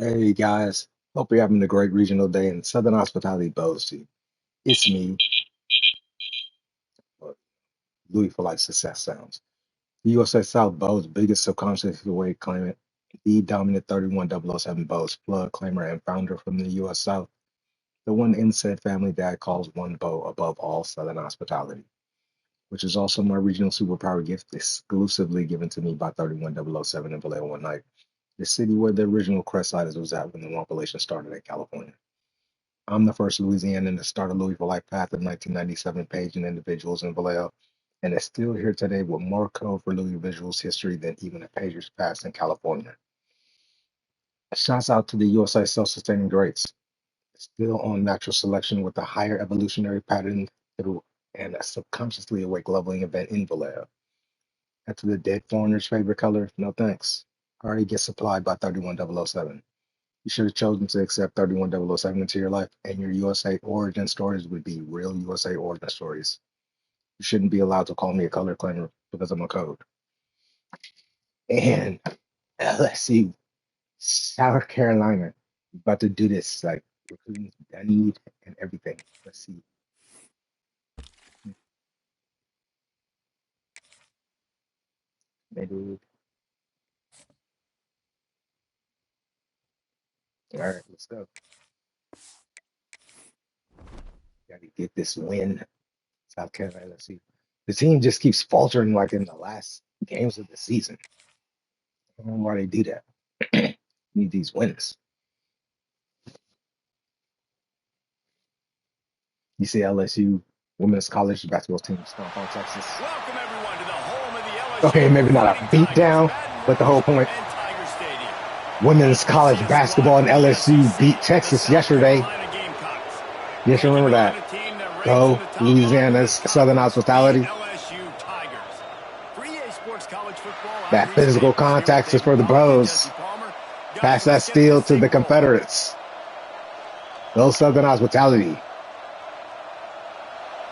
Hey guys, hope you're having a great regional day and Southern hospitality bows to you. It's me, uh, Louis for Life Success Sounds. The USA South Bows biggest subconscious way claimant, the dominant 31007 Bows plug claimer and founder from the US South, the one insaid family dad calls one bow above all Southern hospitality, which is also my regional superpower gift exclusively given to me by 31007 in Vallejo one night, the city where the original Crest Siders was at when the Wampalation started in California. I'm the first Louisianan to start a Louis for Life path in 1997 page and individuals in Vallejo, and is still here today with more code for Louis visuals history than even a pager's past in California. Shouts out to the USA self-sustaining greats, still on natural selection with a higher evolutionary pattern through and a subconsciously awake leveling event in Vallejo. And to the dead foreigner's favorite color, no thanks. Already gets supplied by 31007. You should have chosen to accept 31007 into your life, and your USA origin stories would be real USA origin stories. You shouldn't be allowed to call me a color claimer because I'm a code. And LSU, South Carolina, about to do this, like recruiting need and everything. Let's see. Maybe. All right, let's go. Got to get this win. South Carolina, let's see. The team just keeps faltering like in the last games of the season. I don't know why they do that. Need these wins. You see LSU women's college basketball team stomp on Texas. Welcome everyone to the home of the Okay, LSU maybe not a Fighting Tigers, beatdown, Baton but the whole Rouge point. and Tiger Stadium. Women's This college is the basketball squad and for the LSU SEC, beat the Texas South yesterday. Carolina Gamecocks. Yes, you Taking remember on that. a team that ranks in Go the top 100 in Louisiana's the Southern conference, the hospitality. LSU Tigers. 3A Sports College Football, I'm That Reese physical Davis, here with contact is David for the Pollock and Jesse Bows. Palmer. Guys, Pass that let's get steal this to thing the rolling. Confederates. Go Southern hospitality.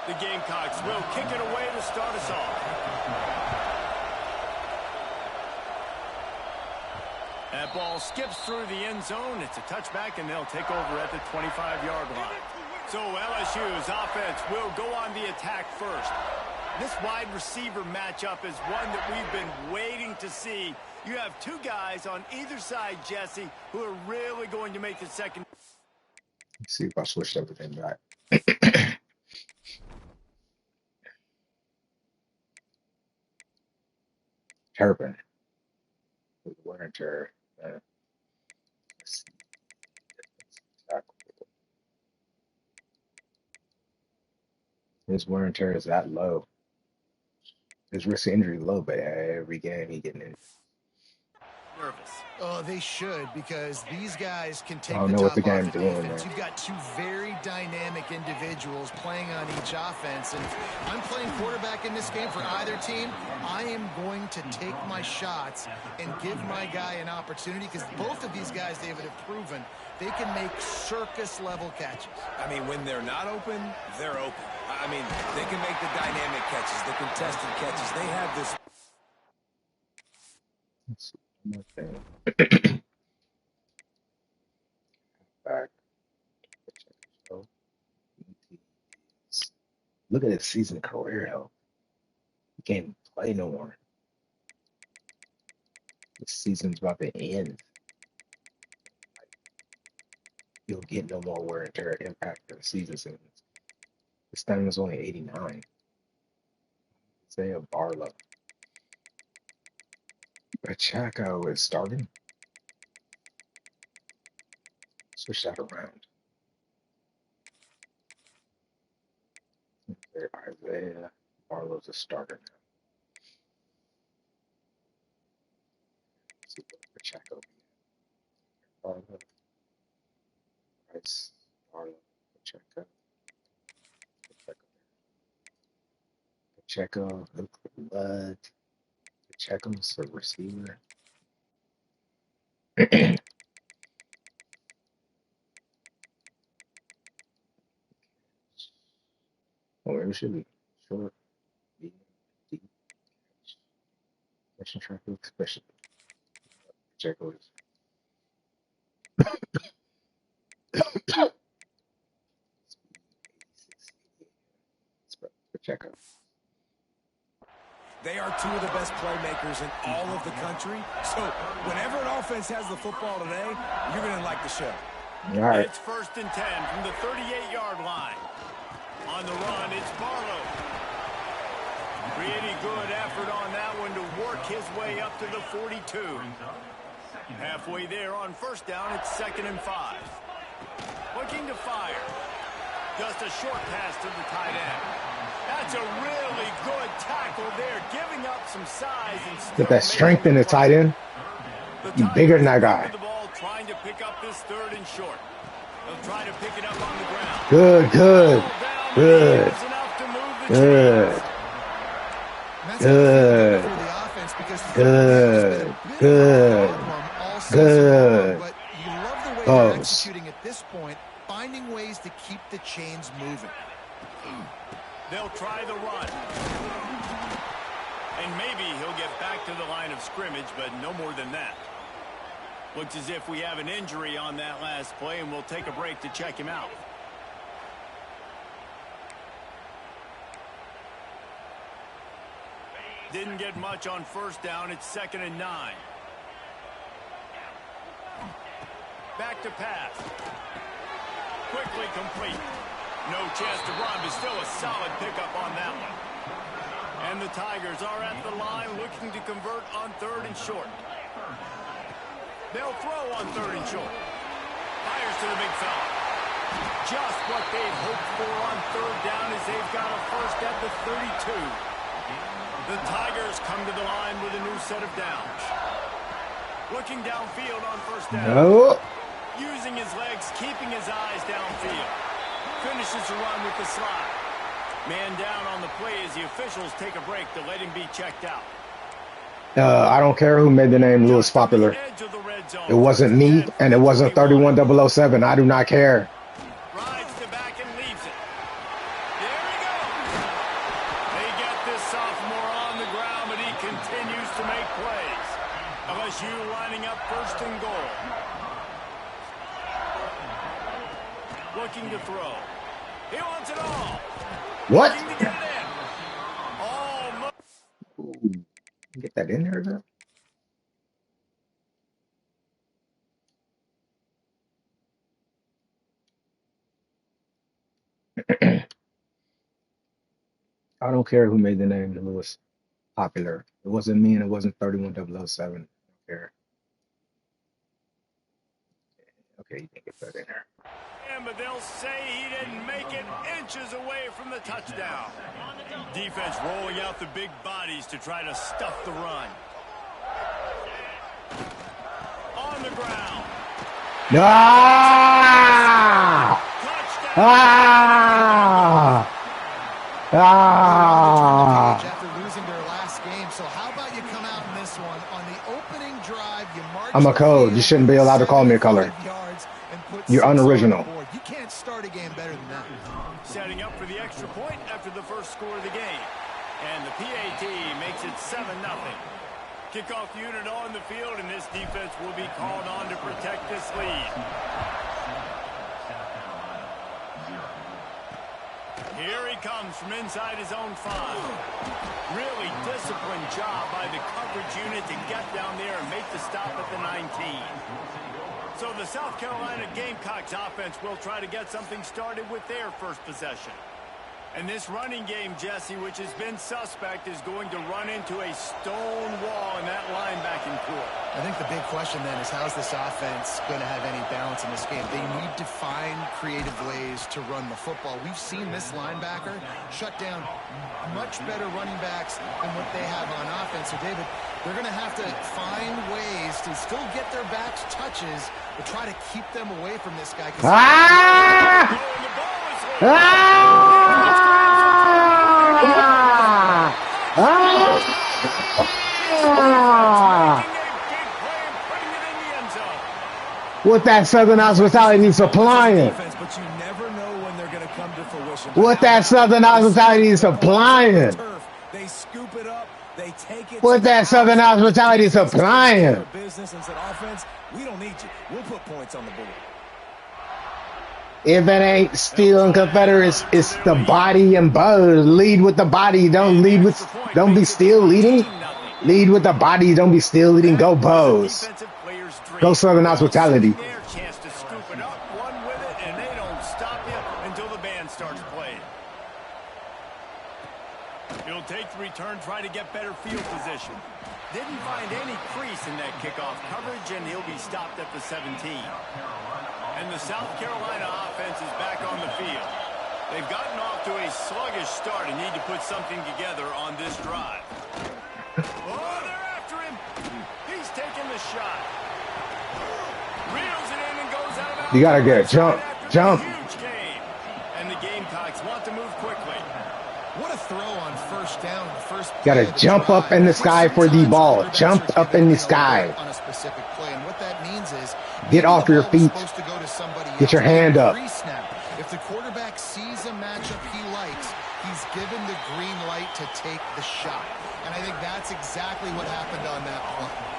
The Gamecocks will kick it away to start us off. That ball skips through the end zone. It's a touchback, and they'll take over at the 25-yard line. So LSU's offense will go on the attack first. This wide receiver matchup is one that we've been waiting to see. You have two guys on either side, Jesse, who are really going to make the second. Let's see if I switched everything back. Turpin. Wear and tear. Let's see. His wear and tear is that low. His risk of injury low, but every game he getting in. Nervous. Oh, they should, because these guys can I take don't the know what the top off game the doing, defense. man. You've got two very dynamic individuals playing on each offense, and I'm playing quarterback in this game for either team. I am going to take my shots and give my guy an opportunity, because both of these guys, David, have proven they can make circus-level catches. I mean, when they're not open, they're open. I mean, they can make the dynamic catches, the contested catches. They have this. Let's see. One more thing. Back. So, look at his season career health. He can't play no more. This season's about to end. He'll get no more wear and tear impact for the season ends. This time is only 89. Say a Barlow. Pacheco is starting. Switch that around. There, Isaiah Barlow's a starter now. Let's see what Pacheco be. Barlow, Rice, Barlow, Pacheco, Pacheco, Luke Blood. Pacheco's a receiver. Or maybe it should be short, medium, deep, mission traffic, special. Pacheco is linebacker. They are two of the best playmakers in all of the country. So whenever an offense has the football today, you're going to like the show. All right. It's 1st and 10 from the 38-yard line. On the run, it's Barlow. Pretty good effort on that one to work his way up to the 42. Halfway there on 1st down, it's 2nd and 5. Looking to fire. Just a short pass to the tight end. That's a really good tackle there, giving up some size and still Get that strength in the tight end. You bigger than that guy. The ball, trying to pick up this 3rd and short. They'll try to pick it up on the ground. Good, good, good, good, good, good, good, good. But you love the way they're executing at this point, finding ways to keep the chains moving. They'll try the run. And maybe he'll get back to the line of scrimmage, but no more than that. Looks as if we have an injury on that last play, and we'll take a break to check him out. Didn't get much on 1st down. It's 2nd and 9. Back to pass. Quickly complete. No chance to run, but still a solid pickup on that one. And the Tigers are at the line looking to convert on 3rd and short. They'll throw on 3rd and short. Fires to the big fella. Just what they've hoped for on 3rd down as they've got a first at the 32. The Tigers come to the line with a new set of downs. Looking downfield on 1st down. No. Using his legs, keeping his eyes downfield. Finishes the run with the slide. Man down on the play as the officials take a break to let him be checked out. I don't care who made the name Louis popular. It wasn't me, and it wasn't 31007. I do not care. Rides the back and leaves it. There he goes. They get this sophomore on the ground, but he continues to make plays. LSU lining up 1st and goal. Looking to throw. He wants it all. What? Looking to get it in. Almost. Ooh, get that in there, girl. I don't care who made the name Louis popular. It wasn't me, and it wasn't 31007. I don't care. Okay, you can get that in there. But they'll say he didn't make it inches away from the touchdown. Defense rolling out the big bodies to try to stuff the run. On the ground. Ah! Ah! Ah! After losing their last game, so how about you come out in this one on the opening drive? You march. I'm a code. You shouldn't be allowed to call me a color. You're unoriginal. You can't start a game better than that. Setting up for the extra point after the first score of the game. And the PAT makes it 7-0. Kickoff unit on the field, and this defense will be called on to protect this lead. Here he comes from inside his own 5. Really disciplined job by the coverage unit to get down there and make the stop at the 19. So the South Carolina Gamecocks offense will try to get something started with their first possession. And this running game, Jesse, which has been suspect, is going to run into a stone wall in that linebacking core. I think the big question then is how's this offense going to have any balance in this game? They need to find creative ways to run the football. We've seen this linebacker shut down much better running backs than what they have on offense. So, David, they're going to have to find ways to still get their backs touches, but try to keep them away from this guy. Ah! What that Southern hospitality supplying? What that Southern hospitality supplying? They scoop it up. They take it. What that Southern hospitality supplying? Business and said, offense, we don't need you. We'll put points on the board. If it ain't steel and Confederates, it's the body and bows. Lead with the body. Don't be still leading. Lead with the body. Don't be still leading. Go bows. Go Southern hospitality. Chance to scoop it up, run with it, and they don't stop you until the band starts playing. He'll take the return, try to get better field position. Didn't find any crease in that kickoff coverage, and he'll be stopped at the 17. And the South Carolina offense is back on the field. They've gotten off to a sluggish start and need to put something together on this drive. Oh, they're after him. He's taking the shot. Reels it in and goes out of bounds. You gotta get jump. Huge game. And the Gamecocks want to move quickly. What a throw on first down. The first Gotta jump up in the sky for the ball. Jump up in the sky. On a specific play, and what that means is Get off your feet. Get your hand up. If the quarterback sees a matchup he likes, he's given the green light to take the shot. And I think that's exactly what happened on that play.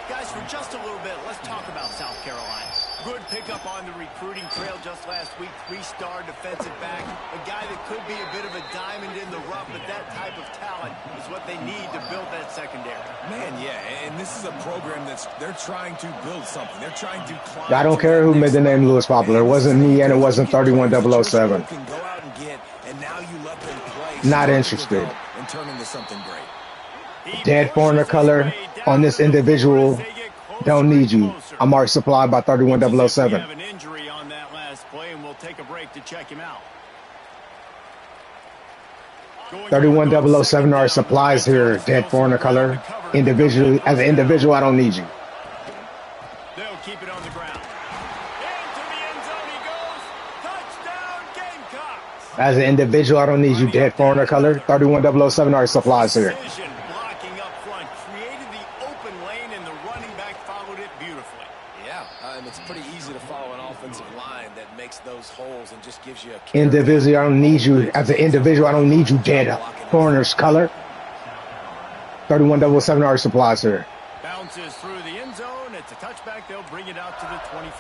Guys, for just a little bit, let's talk about South Carolina. Good pickup on the recruiting trail just last week. 3-star defensive back. A guy that could be a bit of a diamond in the rough, but that type of talent is what they need to build that secondary. Man, yeah, and this is a program they're trying to build something. They're trying to climb. I don't care who made the name Lewis popular. It wasn't me, and it wasn't 31007. Can go out and get, and now you let them play. Not interested. And turn into something great. Dead foreigner color on this individual. Don't need you. I'm already supplied by 31007. Have an injury on that last play, and we'll take a break to check him out. 31007 are supplies here. Dead foreigner color. Individually, as an individual, I don't need you. They'll keep it on the ground. Into the end zone he goes. Touchdown, Gamecocks. As an individual, I don't need you. Dead foreigner color. 31007 are supplies here. Blocking up front, created the open lane, and the running back followed it beautifully. Yeah, it's pretty easy to follow an offensive line that makes those holes and just gives you a Individually, I don't need you. As an individual, I don't need you. Dead foreigners color. 31007 are supplies here. Bounces through the end zone. It's a touchback. They'll bring it out to the 25.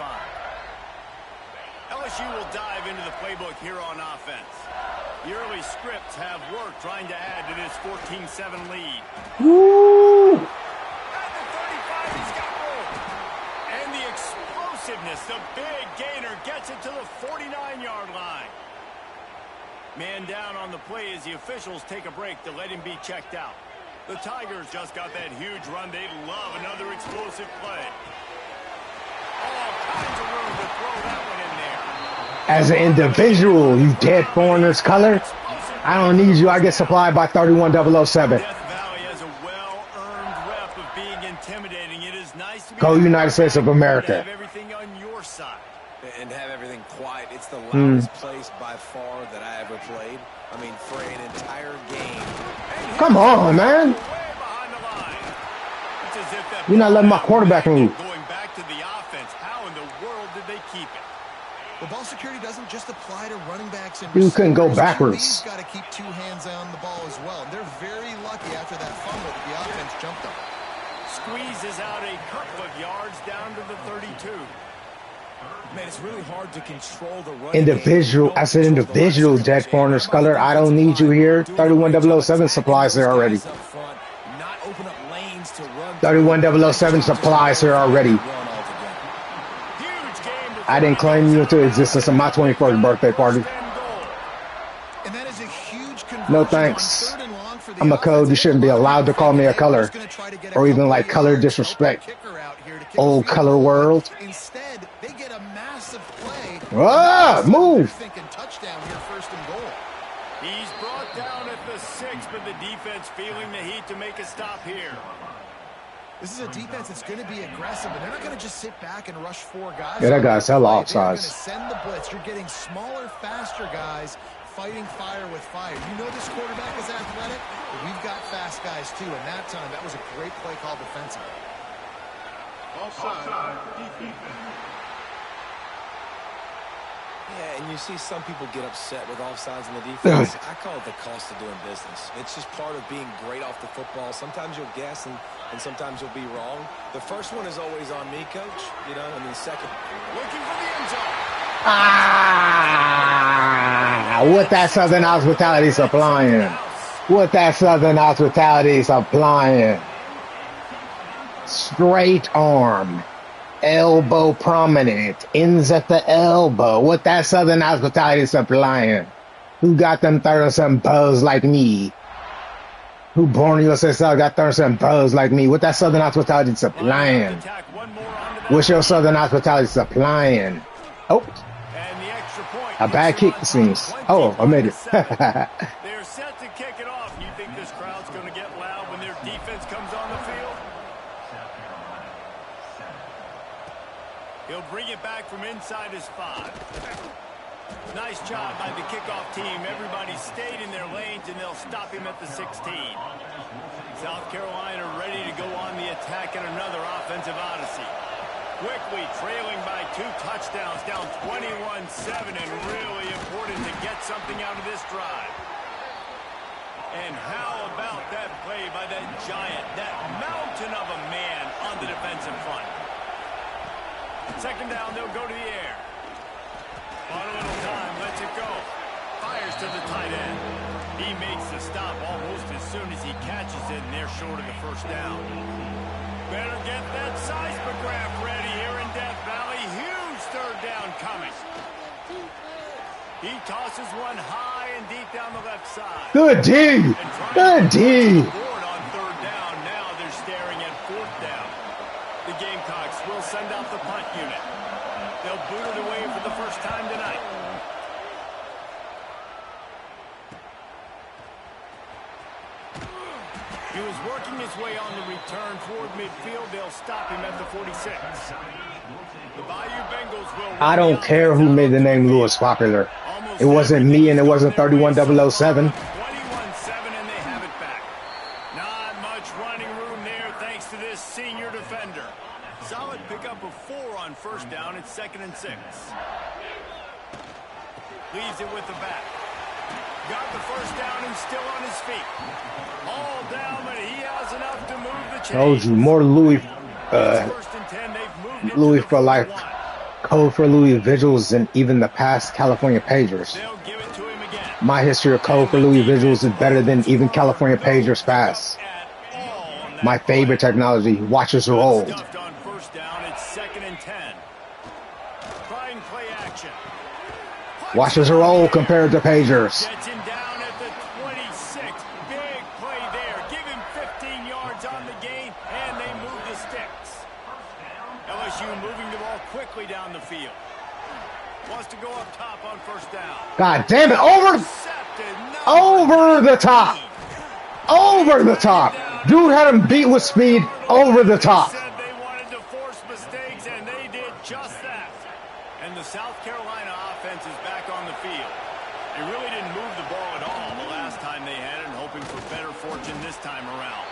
LSU will dive into the playbook here on offense. The early scripts have worked trying to add to this 14-7 lead. Woo! At the 35, he's got room. And the explosiveness, the big gainer gets it to the 49-yard line. Man down on the play as the officials take a break to let him be checked out. The Tigers just got that huge run. They love another explosive play. All kinds of room to throw that one in there. As an individual, you dead foreigners color. I don't need you. I get supplied by 31007. Death Valley has a well-earned rep of being intimidating. It is nice to be Go United States of America. have everything on your side. and have everything quiet. It's the loudest place by far that I ever played. I mean, for an entire game. Come on, man. You're not letting my quarterback move. Going back to the offense, how in the world did they keep it? Well, ball security doesn't just apply to running backs and You couldn't go receivers. backwards. He's got to keep two hands on the ball as well. And they're very lucky after that fumble that the offense jumped on. Squeezes out a couple of yards down to the 32. Man, it's really hard to control the run. Individual, I said individual, Dead Corner Sculler. I don't need you here. 31007 supplies here already. 31007 supplies here already. I didn't claim you into existence on my 21st birthday party. And that is a huge No thanks. I'm a code. You shouldn't be allowed to call me a color or even like color disrespect. Old color world. Instead, they get a massive play. Ah, move. Thinking touchdown here, first and goal. He's brought down at the 6, but the defense feeling the heat to make a stop here. This is a defense that's going to be aggressive, and they're not going to just sit back and rush four guys. Yeah, that guy's hella They're offsides. going to send the blitz. You're getting smaller, faster guys fighting fire with fire. You know this quarterback is athletic, but we've got fast guys too. And that time, that was a great play call defensively. Offside. Yeah, and you see some people get upset with offsides in the defense. I call it the cost of doing business. It's just part of being great off the football. Sometimes you'll guess and sometimes you'll be wrong. The first one is always on me, Coach. You know, and the second. Looking for the end zone. Ah, what that Southern hospitality supplying? What that Southern hospitality supplying? Straight arm, elbow prominent, ends at the elbow. What that Southern hospitality supplying? Who got them 30-something bows like me? Who born in USA South got 30-something bows like me? What that Southern hospitality supplying? What's your Southern hospitality supplying? Oh, a bad kick, it seems. Oh, I made it. They're set to kick it off. You think this crowd's going to get loud when their defense comes on the field? He'll bring it back from inside his 5. Nice job by the kickoff team. Everybody stayed in their lanes, and they'll stop him at the 16. South Carolina ready to go on the attack in another offensive odyssey. Quickly trailing by 2 touchdowns, down 21-7, and really important to get something out of this drive. And how about that play by that giant, that mountain of a man on the defensive front? Second down, they'll go to the air. On a little time, lets it go. Fires to the tight end. He makes the stop almost as soon as he catches it, and they're short of the first down. Better get that seismograph ready here in Death Valley. Huge third down coming. He tosses one high and deep down the left side. Good D. Good D. On third down, now they're staring at fourth down. The Gamecocks will send out the punt unit. They'll boot it away for the first time tonight. He was working his way on the return toward midfield. They'll stop him at the 46. The Bayou Bengals will... I don't care who made the name Lewis popular. It wasn't me, and it wasn't 31007. 21-7, and they have it back. Not much running room there thanks to this senior defender. Solid pickup of 4 on first down. It's 2nd and 6. Leaves it with the back. Got the first down and still on his feet. All down, but he has enough to move the chains. Told you, more Louis, Louis for life. Code for Louis visuals than even the past California pagers. My history of code for Louis visuals is better than even California pagers past. My favorite technology, watches are old. On first down, it's 2nd and 10. Trying play action. Watches are old compared to pagers. Gets him down at the 26. Big play there. Give him 15 yards on the gain, and they move the sticks. LSU moving the ball quickly down the field. Wants to go up top on first down. God damn it, over the top. Over the top. Dude had him beat with speed over the top. Said they wanted to force mistakes, and they did just that. And the South Carolina offense is back on the field. They really didn't move the ball at all the last time they had it, hoping for better fortune this time around.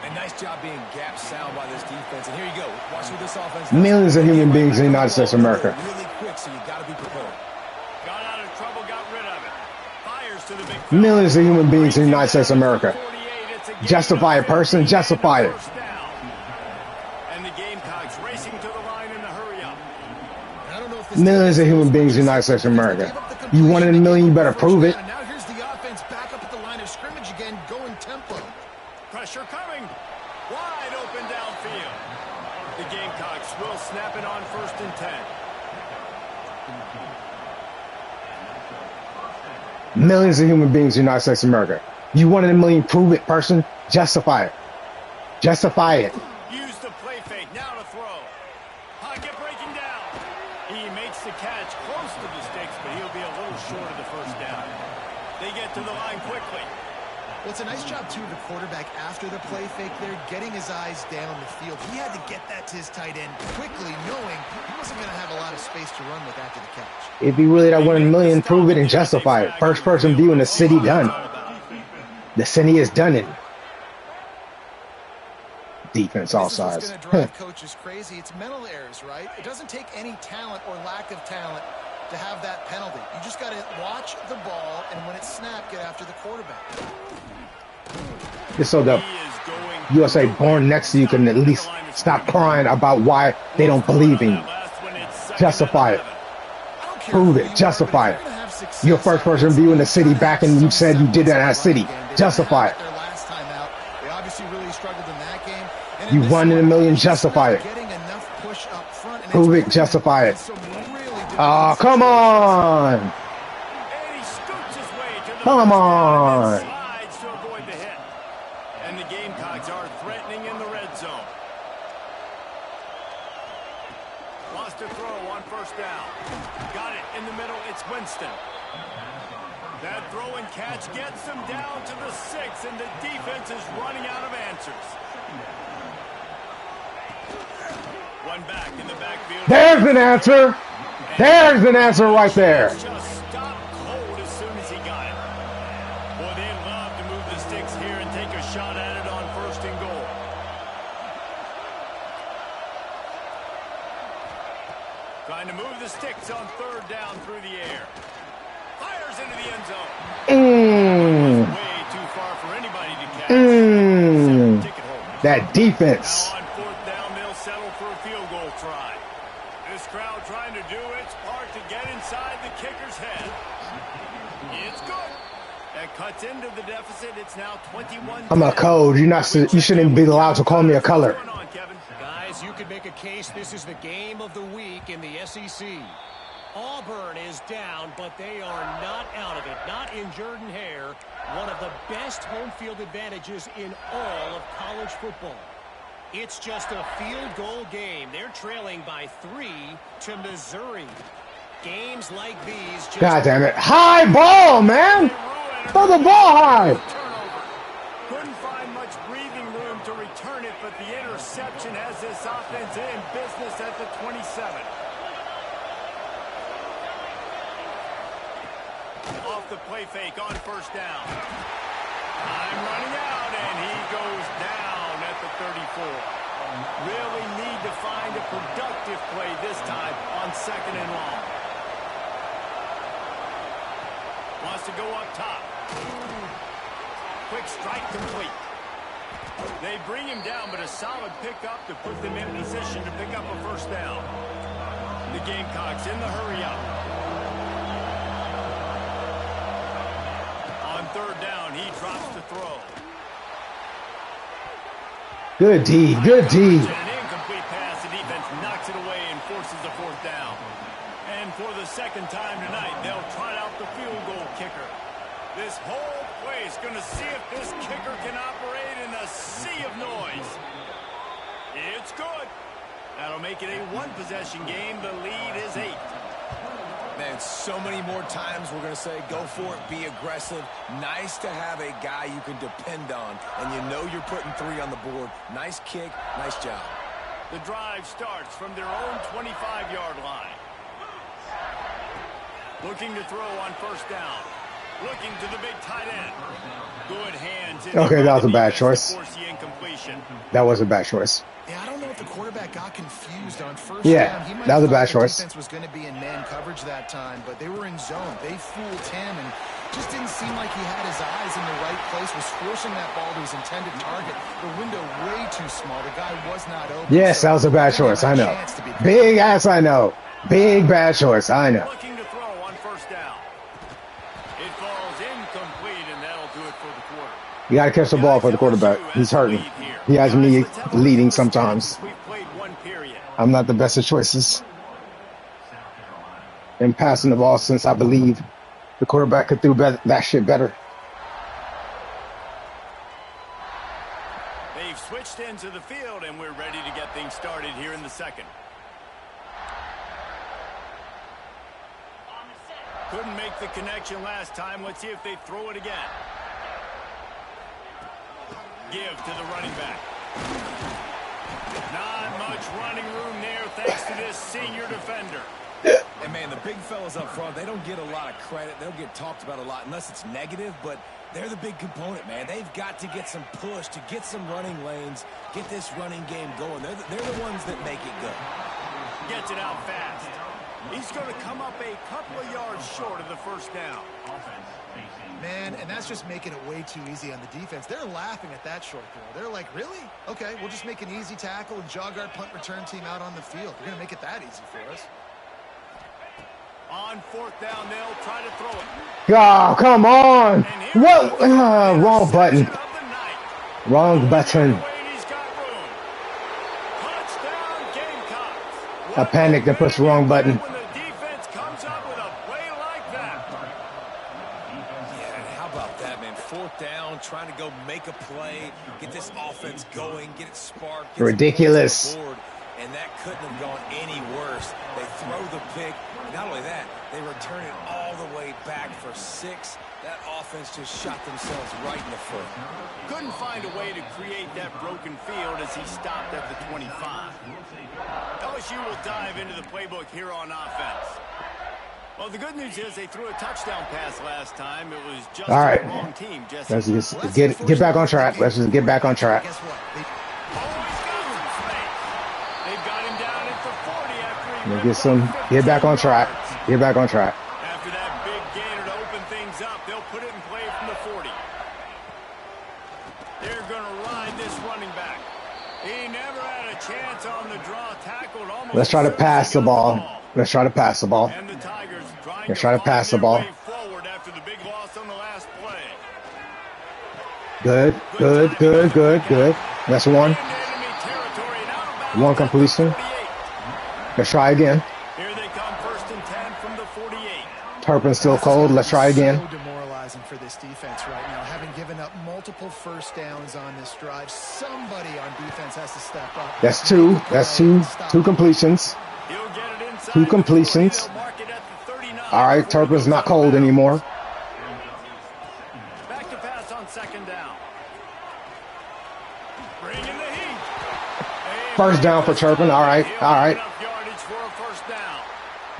A nice job being gap sound by this defense. And here you go. Watch what this offense does. Millions of human beings in the United States of America. Really quick, so you got to be prepared. Got out of trouble, got rid of it. Fires to the big field. Millions of human beings in the United States of America. Justify it, person. Justify it. And the Gamecocks racing to the line in a hurry up. I don't know if this Millions of human beings in the United States of America. You wanted a million, you better prove it. Now here's the offense back up at the line of scrimmage again, going tempo. Pressure coming. Wide open downfield. The Gamecocks will snap it on 1st and 10. Millions of human beings in the United States of America. You wanted a million, prove it, person. Justify it. Justify it. Use the play fake. Now to throw. Pocket breaking down. He makes the catch close to the sticks, but he'll be a little short of the first down. They get to the line quickly. Well, it's a nice job, too, of the quarterback after the play fake there, getting his eyes down the field. He had to get that to his tight end quickly, knowing he wasn't going to have a lot of space to run with after the catch. If you really that 1 million, prove it and justify it. First person view in the city done. The city has done it. Defense all This is what's sides. going to drive coaches crazy. It's mental errors, right? It doesn't take any talent or lack of talent to have that penalty. You just got to watch the ball, and when it's snapped, get after the quarterback. Just so the USA born next to you can at least stop crying about why they don't believe in you. Last one, it's Justify it. Prove it. Justify it. You're first person view in the city back and you said you did that in that city. Justify it. You won in a million. Justify it. Prove it. Justify it. Oh, come on. Come on. And the Gamecocks are threatening in the red zone. Lost a throw on first down. Got it in the middle. It's Winston. That throw and catch gets them down to the 6, and the defense is running out of answers. One back in the backfield. There's an answer. There's an answer right there. Just stopped cold as soon as he got it. Boy, they'd love to move the sticks here and take a shot at it on first and goal. Trying to move the sticks on third down through the air. Fires into the end zone. Way too far for anybody to catch. That defense. Now on fourth down, they'll settle for a field goal try. This crowd trying to do its part to get inside the kicker's head. It's good. That cuts into the deficit. It's now 21. I'm a code. You shouldn't be allowed to call me a color. Guys, you could make a case this is the game of the week in the SEC. Auburn is down, but they are not out of it. Not in Jordan Hare, one of the best home field advantages in all of college football. It's just a field goal game. They're trailing by 3 to Missouri. Games like these just... God damn it. High ball, man. Throw the ball high. Couldn't find much breathing room to return it, but the interception has this offense in business at the 27. Off the play fake on first down. Time running out, and he goes down at the 34. Really need to find a productive play this time on second and long. Wants to go up top. Quick strike complete. They bring him down, but a solid pickup to put them in position to pick up a first down. The Gamecocks in the hurry up. On third down, he drops the throw. Good D. Good D. An incomplete pass. The defense knocks it away and forces the fourth down. And for the second time tonight, they'll try out the field goal kicker. This whole place going to see if this kicker can operate in a sea of noise. It's good. That'll make it a one-possession game. The lead is 8. Man, so many more times we're going to say, go for it, be aggressive. Nice to have a guy you can depend on, and you know you're putting 3 on the board. Nice kick, nice job. The drive starts from their own 25-yard line. Looking to throw on first down. Looking to the big tight end. Good hands. Okay, that was a bad choice. That was a bad choice. Yeah, I don't know if the quarterback got confused on first down. He might that was a bad the choice. Defense was going to be in man coverage that time, but they were in zone. They fooled him and just didn't seem like he had his eyes in the right place. Was forcing that ball to his intended target. The window way too small. The guy was not open. Yes, that was a bad choice. I know. Big ass. I know. Big bad choice. I know. Looking to throw on first down. It falls incomplete, and that'll do it for the quarter. You got to catch the ball for the quarterback. He's hurting. He has me leading sometimes. I'm not the best of choices in passing the ball since I believe the quarterback could do that shit better. They've switched into the field, and we're ready to get things started here in the second. Couldn't make the connection last time. Let's see if they throw it again. Give to the running back. Not much running room there thanks to this senior defender. And, man, the big fellas up front, they don't get a lot of credit. They'll get talked about a lot unless it's negative, but they're the big component, man. They've got to get some push, to get some running lanes, get this running game going. They're the ones that make it go. Gets it out fast. He's going to come up a couple of yards short of the first down. Man, and that's just making it way too easy on the defense. They're laughing at that short throw. They're like, really? Okay, we'll just make an easy tackle and jog our punt return team out on the field. We're going to make it that easy for us. On 4th down, they'll try to throw it. Oh, come on. What? Wrong button. Of the night. Wrong button. He's got room. Touchdown, Gamecocks. I panicked and pushed the wrong button. When the defense comes up with a play like that. Yeah, and how about that, man? 4th down, trying to go make a play, get this offense going, get it sparked. Get Ridiculous. some points on the board, and that couldn't have gone any worse. They throw the pick. Not only that, they return it all the way back for 6. That offense just shot themselves right in the foot. Couldn't find a way to create that broken field as he stopped at the 25. LSU will dive into the playbook here on offense. Well, the good news is they threw a touchdown pass last time. It was just all right. the wrong team, Jesse. Let's just get back on track. Let's just get back on track. Guess what? They've got him down at the 40 after Get back on track. Get back on track. After that big gainer to open things up, they'll put it in play from the 40. They're going to ride this running back. He never had a chance on the draw, tackled almost. Let's try to pass the ball. Let's try to pass the ball. And the Tigers Let's try to pass the ball. forward after the big loss on the last play. Good. That's one. One completion. Let's try again. Here they come, 1st and 10 from the 48. Turpin's still cold. Let's try again. So demoralizing for this defense right now. Having given up multiple 1st downs on this drive, somebody on defense has to step up. That's two. Two completions. He'll get it inside. 2 completions. They'll mark it at the 39. All right, Turpin's not cold anymore. Back to pass on 2nd down. Bring in the heat. First down for Turpin. All right. Enough yardage for a 1st down.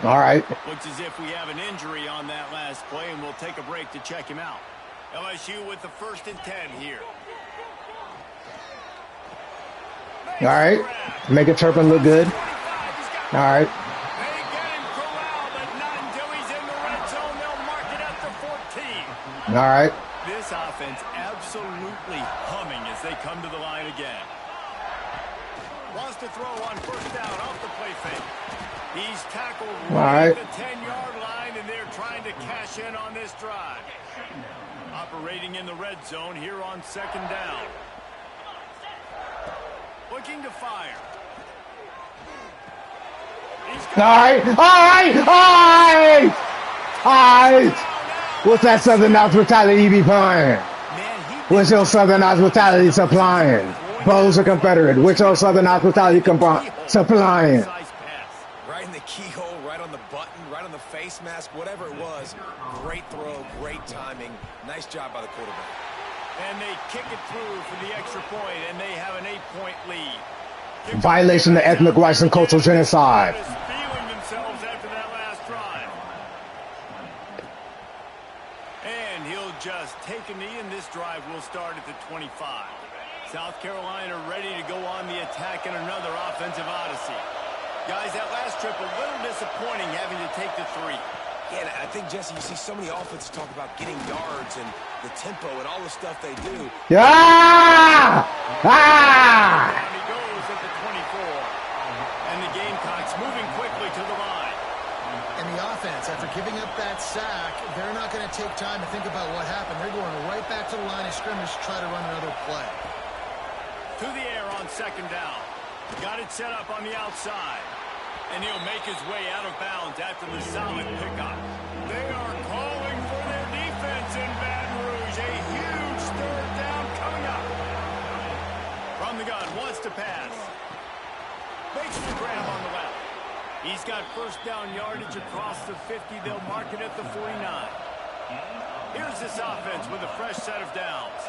All right. Looks as if we have an injury on that last play, and we'll take a break to check him out. LSU with the 1st and 10 here. All right. Make it Turpin look good. All right. They get him corralled, but not until he's in the red zone. They'll mark it at the 14. All right. This offense absolutely humming as they come to the line again. Wants to throw on 1st down off the play fake. He's tackled right at the 10-yard line, and they're trying to cash in on this drive. Operating in the red zone here on 2nd down. Looking to fire. All right. What's that Southern hospitality you be playing? What's your Southern hospitality supplying? Bows are Confederate. Which your Southern hospitality supplying? Right in the keyhole, right on the button, right on the face mask, whatever it was. Great throw, great timing. Nice job by the quarterback. And they kick it through for the extra point, and they have an 8-point lead. Violation of ethnic rights and cultural genocide. Feeling themselves after that last drive. And he'll just take a knee, and this drive will start at the 25. South Carolina ready to go on the attack in another offensive odyssey. Guys, that last trip a little disappointing having to take the 3. Yeah, and I think, Jesse, you see so many offenses talk about getting yards and the tempo and all the stuff they do. Yeah! Ah! And he goes at the 24. And the Gamecocks moving quickly to the line. And the offense, after giving up that sack, they're not going to take time to think about what happened. They're going right back to the line of scrimmage to try to run another play. To the air on 2nd down. Got it set up on the outside. And he'll make his way out of bounds after the solid pickup. They are calling for their defense in Baton Rouge. A huge 3rd down coming up. From the gun, wants to pass. Makes the grab on the left. He's got 1st down yardage across the 50. They'll mark it at the 49. Here's this offense with a fresh set of downs.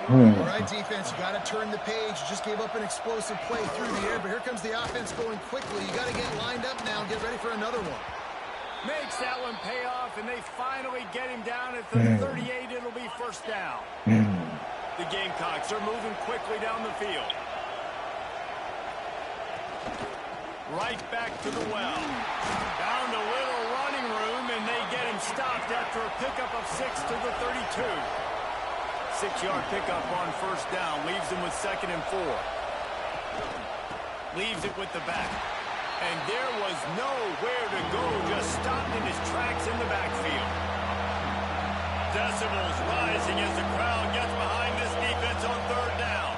All right, defense, you got to turn the page. You just gave up an explosive play through the air, but here comes the offense going quickly. You got to get lined up now and get ready for another one. Makes that one pay off, and they finally get him down at the 38. It'll be 1st down. The Gamecocks are moving quickly down the field. Right back to the well. Found a little running room, and they get him stopped after a pickup of 6 to the 32. 6-yard pickup on 1st down. Leaves him with 2nd and 4. Leaves it with the back. And there was nowhere to go, just stopped in his tracks in the backfield. Decibels rising as the crowd gets behind this defense on third down.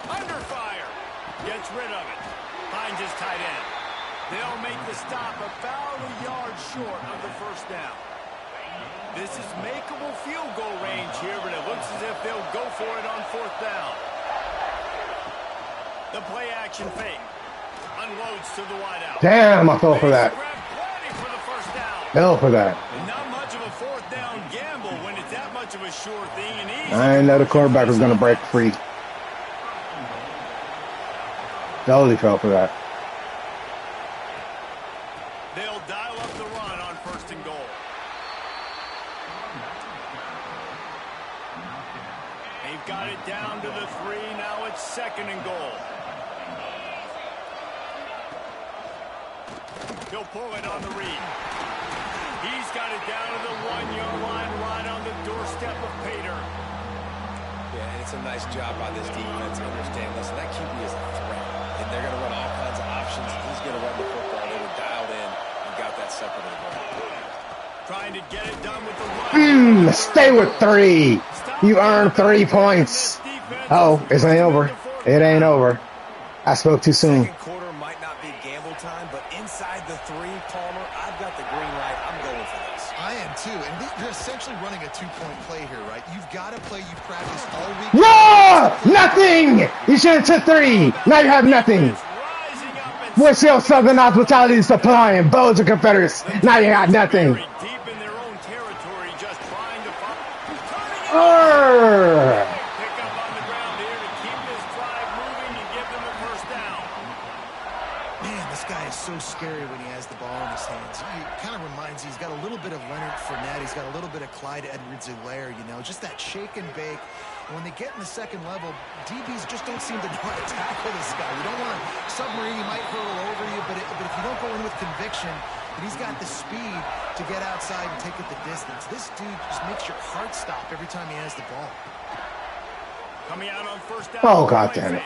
Under fire. Gets rid of it. Finds his tight end. They'll make the stop about a yard short of the first down. This is makeable field goal range here, but it looks as if they'll go for it on fourth down. The play action fake. Unloads to the wideout. Damn, I fell for that. For the first down. Fell for that. Not much of a fourth down gamble when it's that much of a sure thing and easy. I didn't know the quarterback was going to break free. Totally fell for that. They'll dial up the run on first and goal. They've got it down to the 3. Now it's second and goal. He'll pull it on the read. He's got it down to the 1-yard line, right on the doorstep of Pater. Yeah, and it's a nice job by this defense. Understand, listen, that QB is a threat. And they're going to run all kinds of options. He's going to run the football. They were dialed in and got that second and goal. Trying to get it done with the run. Stay with 3. You earned 3 points. Oh, it ain't over. It ain't over. I spoke too soon. Second quarter might not be gamble time, but inside the 3, Palmer, I've got the green light. I'm going for this. I am too, and you're essentially running a 2-point play here, right? You've got to play. You've practiced all week. No! Nothing! You should have took 3. Now you have nothing. What's your Southern hospitality supplying? Bows and Confederates. Now you got nothing. Deep in their own territory, just trying to find. Pick up on the ground here to keep this drive moving and give them a first down. Man, this guy is so scary when he has the ball in his hands. He kind of reminds you, he's got a little bit of Leonard Fournette. He's got a little bit of Clyde Edwards-Helaire, you know, just that shake and bake. And when they get in the second level, DBs just don't seem to know how to tackle this guy. You don't want to submarine. He might hurtle over you, but if you don't go in with conviction, and he's got the speed to get outside and take it the distance. This dude just makes your heart stop every time he has the ball. Coming out on first down. Oh, God damn it.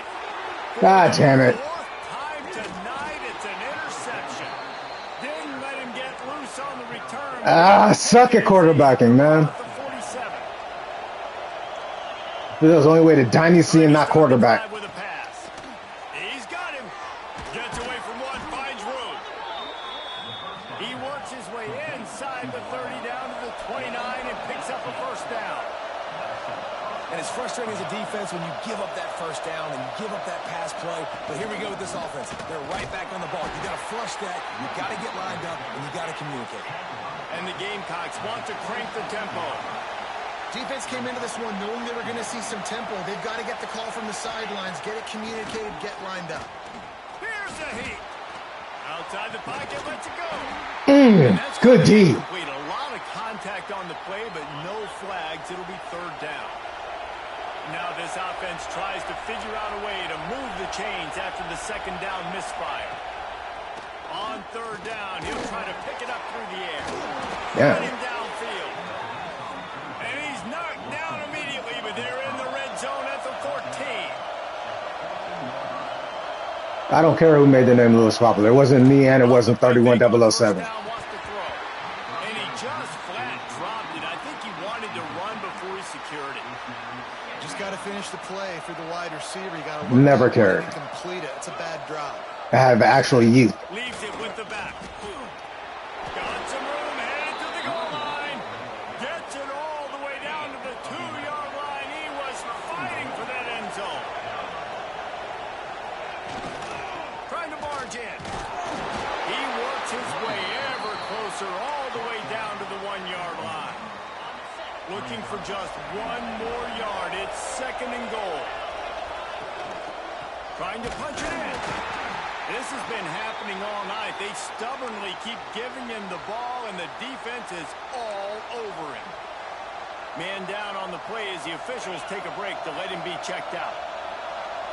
God damn it. Time tonight, it's an interception. Didn't let him get loose on the return. Suck at quarterbacking, man. That was the only way to dynasty and not quarterback. He's got him. Gets away from one, finds room. He works his way inside the 30 down to the 29 and picks up a first down. And it's frustrating as a defense when you give up that first down and you give up that pass play. But here we go with this offense. They're right back on the ball. You got to flush that. You got to get lined up, and you got to communicate. And the Gamecocks want to crank the tempo. Defense came into this one knowing they were going to see some tempo. They've got to get the call from the sidelines, get it communicated, get lined up. Here's a heat. Outside the pocket, lets it go. Good D. A lot of contact on the play, but no flags. It'll be third down. Now this offense tries to figure out a way to move the chains after the second down misfire. On third down, he'll try to pick it up through the air. Yeah. Running downfield. And he's knocked down immediately, but they're in the red zone at the 14. I don't care who made the name Lewis popular. It wasn't me and it wasn't 31007. And he just flat dropped it. I think he wanted to run before he secured it. Just got to finish the play for the wide receiver. You got to never cared. Complete it. It's a bad drop. I have actual youth. Leaves it with the back. Got some room, headed to the goal line. Gets it all the way down to the 2-yard line. He was fighting for that end zone. Trying to barge in. He works his way ever closer all the way down to the 1-yard line. Looking for just one more yard. It's second and goal. Trying to punch it in. This has been happening all night. They stubbornly keep giving him the ball, and the defense is all over him. Man down on the play as the officials take a break to let him be checked out.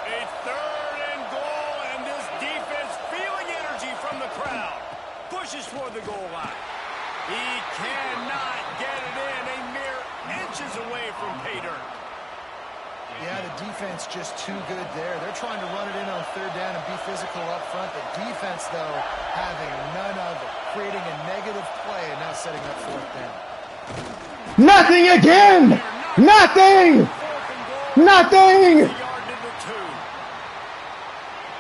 It's third and goal, and this defense feeling energy from the crowd. Pushes toward the goal line. He cannot get it in. A mere inches away from pay dirt. Yeah, the defense just too good there. They're trying to run it in on third down and be physical up front. The defense, though, having none of it, creating a negative play and now setting up fourth down. Nothing again! Nothing! Nothing!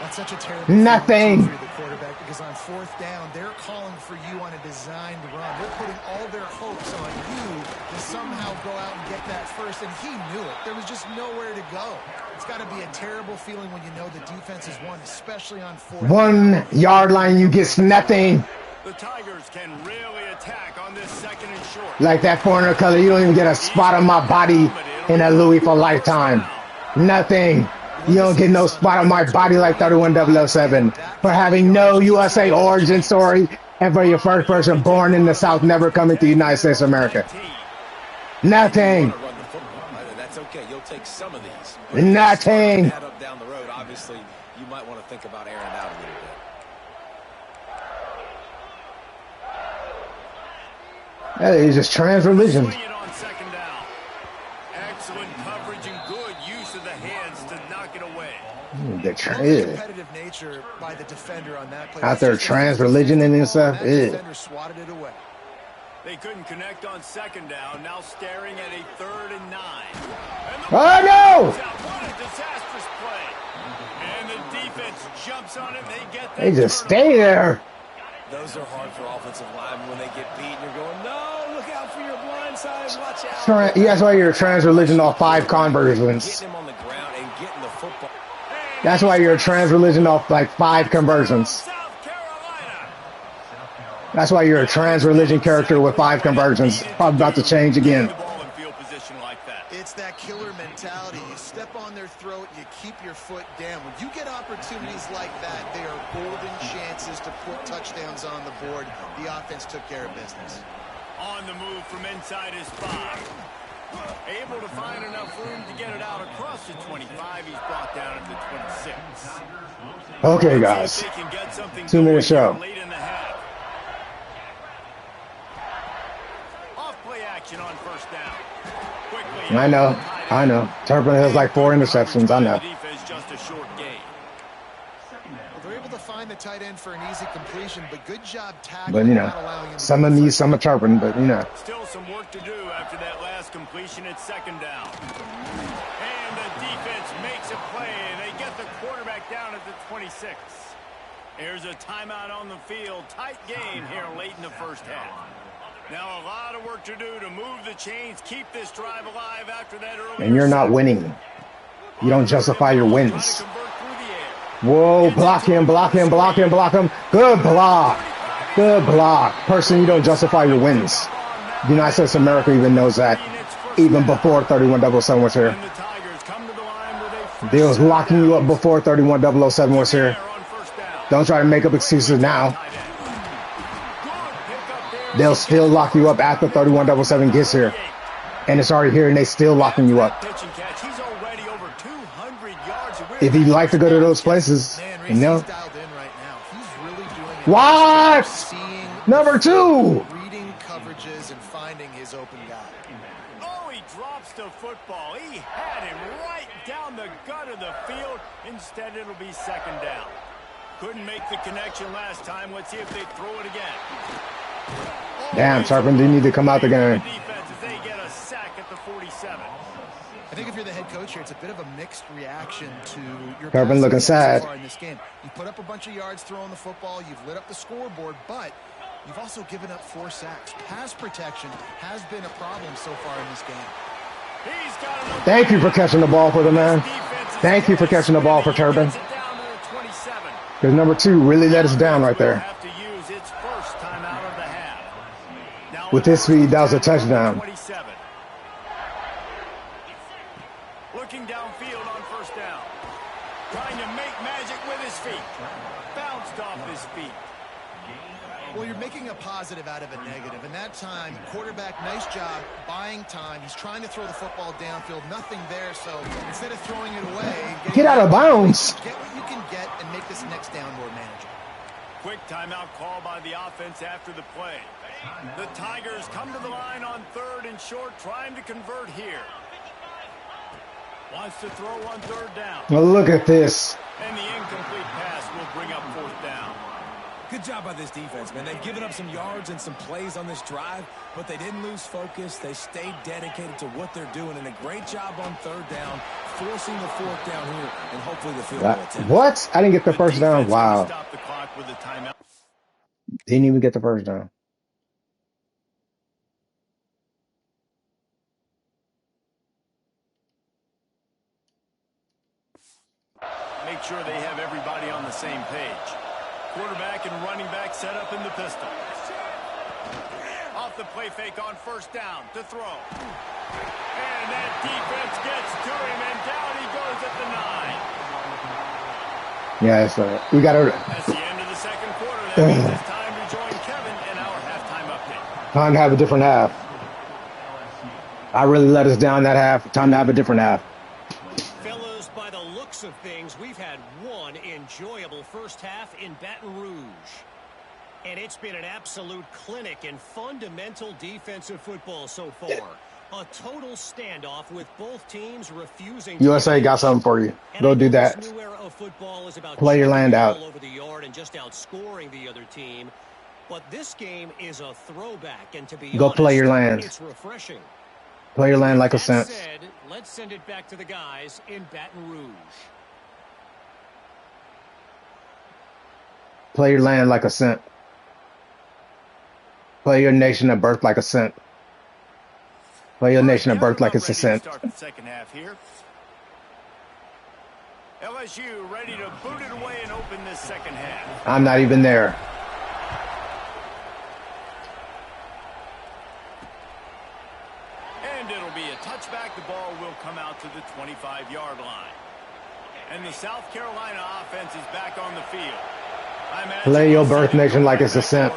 That's such a terrible nothing for the quarterback because on fourth down, they're calling for you on a designed run. They're putting all their hopes on you to somehow go out and get that first, and he knew it. There was just nowhere to go. It's got to be a terrible feeling when you know the defense is won, especially on fourth 1 yard line. You get nothing. The Tigers can really attack on this second and short. Like that foreigner color, you don't even get a spot on my body in a Louis for lifetime. Nothing. You don't get no spot on my body like 31007 for having no USA origin story and for your first person born in the South never coming to the United States of America. Nothing. That's okay. You'll take some of these. Nothing. Down the road, obviously, you might want to think about airing it out a little bit. Hey, it's just trans religion. Excellent coverage and good use of the hands to knock it away. The competitive nature by the defender on that play. Out there, trans religion and stuff. Defender swatted it away. They couldn't connect on second down. Now staring at a 3rd and 9. Oh no! What a disastrous play! And the defense jumps on it. They just stay there. Those are hard for offensive linemen when they get beat. You're going, no, look out for your blind side. Watch out. That's why you're a trans religion off 5 conversions. Getting him on the ground and getting the football. That's why you're a trans religion off like 5 conversions. That's why you're a trans religion character with 5 conversions. Probably about to change again. It's that killer mentality. You step on their throat, you keep your foot down. When you get opportunities like that, they are golden chances to put touchdowns on the board. The offense took care of business. On the move from inside his 5. Able to find enough room to get it out across the 25. He's brought down at the 26. Okay, guys. 2-minute show. Off-play action on first down. I know. Turpin has like 4 interceptions. I know. Just a short gain. Well, they're able to find the tight end for an easy completion, but good job tackling. But, you know, some of me, some of Turpin, but, you know. Still some work to do after that last completion at second down. And the defense makes a play, and they get the quarterback down at the 26. Here's a timeout on the field. Tight game here late in the first half. Now a lot of work to do to move the chains, keep this drive alive after that early. And you're not winning. You don't justify your wins. Whoa, block him. Good block. Good block. Person, you don't justify your wins. The United States of America even knows that. Even before 31007 was here. They was locking you up before 31007 was here. Don't try to make up excuses now. They'll still lock you up after 31007 gets here. And it's already here and they still locking you up. If you'd like to go to those places, you know. What? Number 2. Reading coverages and finding his open guy. Oh, he drops the football. He had him right down the gut of the field. Instead, it'll be second down. Couldn't make the connection last time. Let's see if they throw it again. Damn, Turpin, you need to come out the game. They get a sack at the 47. I think if you're the head coach here, it's a bit of a mixed reaction to your Turpin looking sad. So far in this game. You put up a bunch of yards throwing the football, you've lit up the scoreboard, but you've also given up 4 sacks. Pass protection has been a problem so far in this game. Thank you for catching the ball for the man. Thank you for catching the ball for Turpin. Because number 2 really let us down right there. With his speed, that was a touchdown. Looking downfield on first down. Trying to make magic with his feet. Bounced off his feet. Well, you're making a positive out of a negative. And that time, quarterback, nice job, buying time. He's trying to throw the football downfield. Nothing there, so instead of throwing it away... Get out of bounds. Get what you can get and make this next down more manageable. Quick timeout call by the offense after the play. The Tigers come to the line on 3rd and short, trying to convert here. Wants to throw on third down. Well, look at this. And the incomplete pass will bring up fourth down. Good job by this defense, man. They've given up some yards and some plays on this drive, but they didn't lose focus. They stayed dedicated to what they're doing, and a great job on third down, forcing the fourth down here, and hopefully the field goal attempt. What? I didn't get the first down. Wow. Stop the clock with a timeout. Didn't even get the first down. Make sure they have everybody on the same page. Quarterback and running back set up in the pistol. Off the play fake on first down to throw. And that defense gets to him, and down he goes at the 9. Yeah, it's we got to. That's the end of the second quarter. That means it's time to join Kevin in our halftime update. Time to have a different half. I really let us down that half. Time to have a different half. Fellas, by the looks of things, we've had one enjoyable first half in Baton Rouge. And it's been an absolute clinic in fundamental defensive football so far. A total standoff with both teams refusing. USA got something for you. Go do that. This new era of football is about play your land out all over the yard and just outscoring the other team. But this game is a throwback, and to be go honest, play your land. it's refreshing. Play your land like a sense. Said, let's send it back to the guys in Baton Rouge. Play your land like a cent. Play your nation of birth like a cent. Play your nation of birth like it's a cent. Start the second half here. LSU ready to boot it away and open this second half. I'm not even there. And it'll be a touchback. The ball will come out to the 25-yard line. And the South Carolina offense is back on the field. Play your birth nation like it's a cent.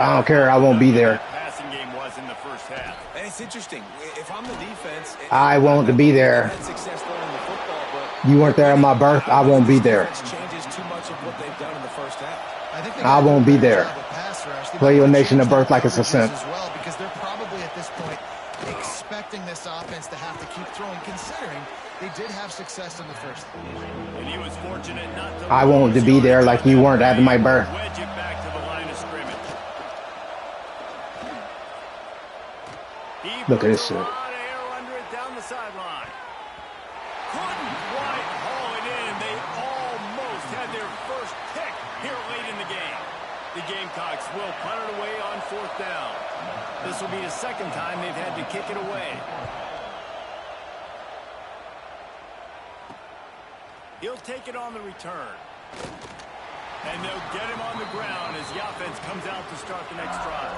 I don't care. I won't be there. Passing game was in the first half. And it's interesting. If I'm the defense, I won't be there. You weren't there at my birth. I won't be there. Changes too much of what they've done in the first half. I won't be there. Play your nation of birth like it's a cent. As well, because they're probably at this point expecting this offense to have to keep throwing, considering they did have success in the first. And he was fortunate not to. I won't be there like you weren't at my birth. Wedge it back to the line of scrimmage. Look at this shit. A lot of air under it down the sideline. Couldn't quite haul it in. They almost had their first pick here late in the game. The Gamecocks will punt it away on fourth down. This will be the second time they've had to kick it away. He'll take it on the return. And they'll get him on the ground as the offense comes out to start the next drive.